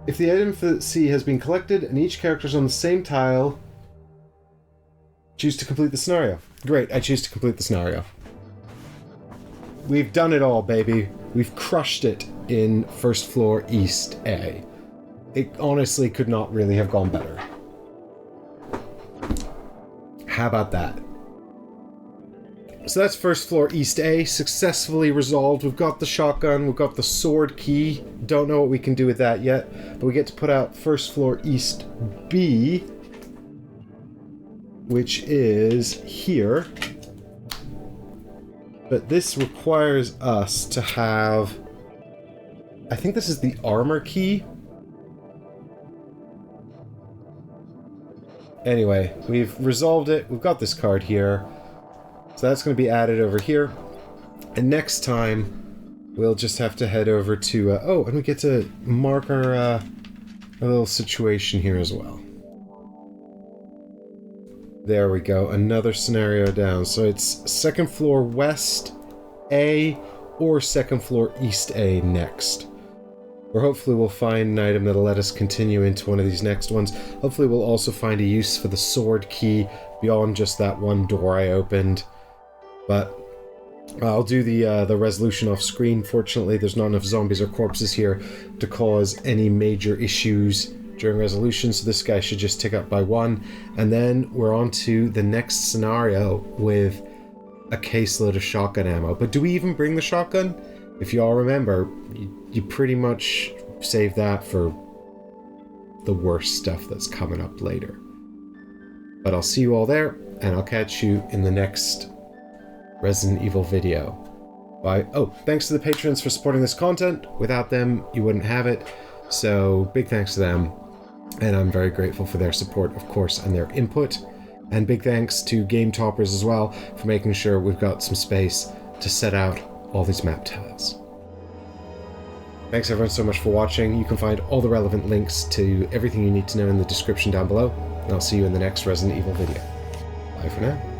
If the item for C has been collected and each character is on the same tile, choose to complete the scenario. Great, I choose to complete the scenario. We've done it all, baby. We've crushed it in first floor East A. It honestly could not really have gone better. How about that? So that's first floor East A, successfully resolved. We've got the shotgun, we've got the sword key. Don't know what we can do with that yet, but we get to put out first floor East B, which is here. But this requires us to have... I think this is the armor key. Anyway, we've resolved it. We've got this card here. So that's going to be added over here. And next time, we'll just have to head over to... oh, and we get to mark our little situation here as well. There we go. Another scenario down. So it's second floor West A or second floor East A next. Or hopefully we'll find an item that'll let us continue into one of these next ones. Hopefully we'll also find a use for the sword key beyond just that one door I opened. But I'll do the resolution off screen. Fortunately, there's not enough zombies or corpses here to cause any major issues during resolution, so this guy should just tick up by 1. And then we're on to the next scenario with a caseload of shotgun ammo. But do we even bring the shotgun? If you all remember, you pretty much save that for the worst stuff that's coming up later. But I'll see you all there, and I'll catch you in the next Resident Evil video. Bye. Oh, thanks to the patrons for supporting this content. Without them, you wouldn't have it. So, big thanks to them. And I'm very grateful for their support, of course, and their input. And big thanks to Game Toppers as well for making sure we've got some space to set out all these map tiles. Thanks everyone so much for watching. You can find all the relevant links to everything you need to know in the description down below. And I'll see you in the next Resident Evil video. Bye for now.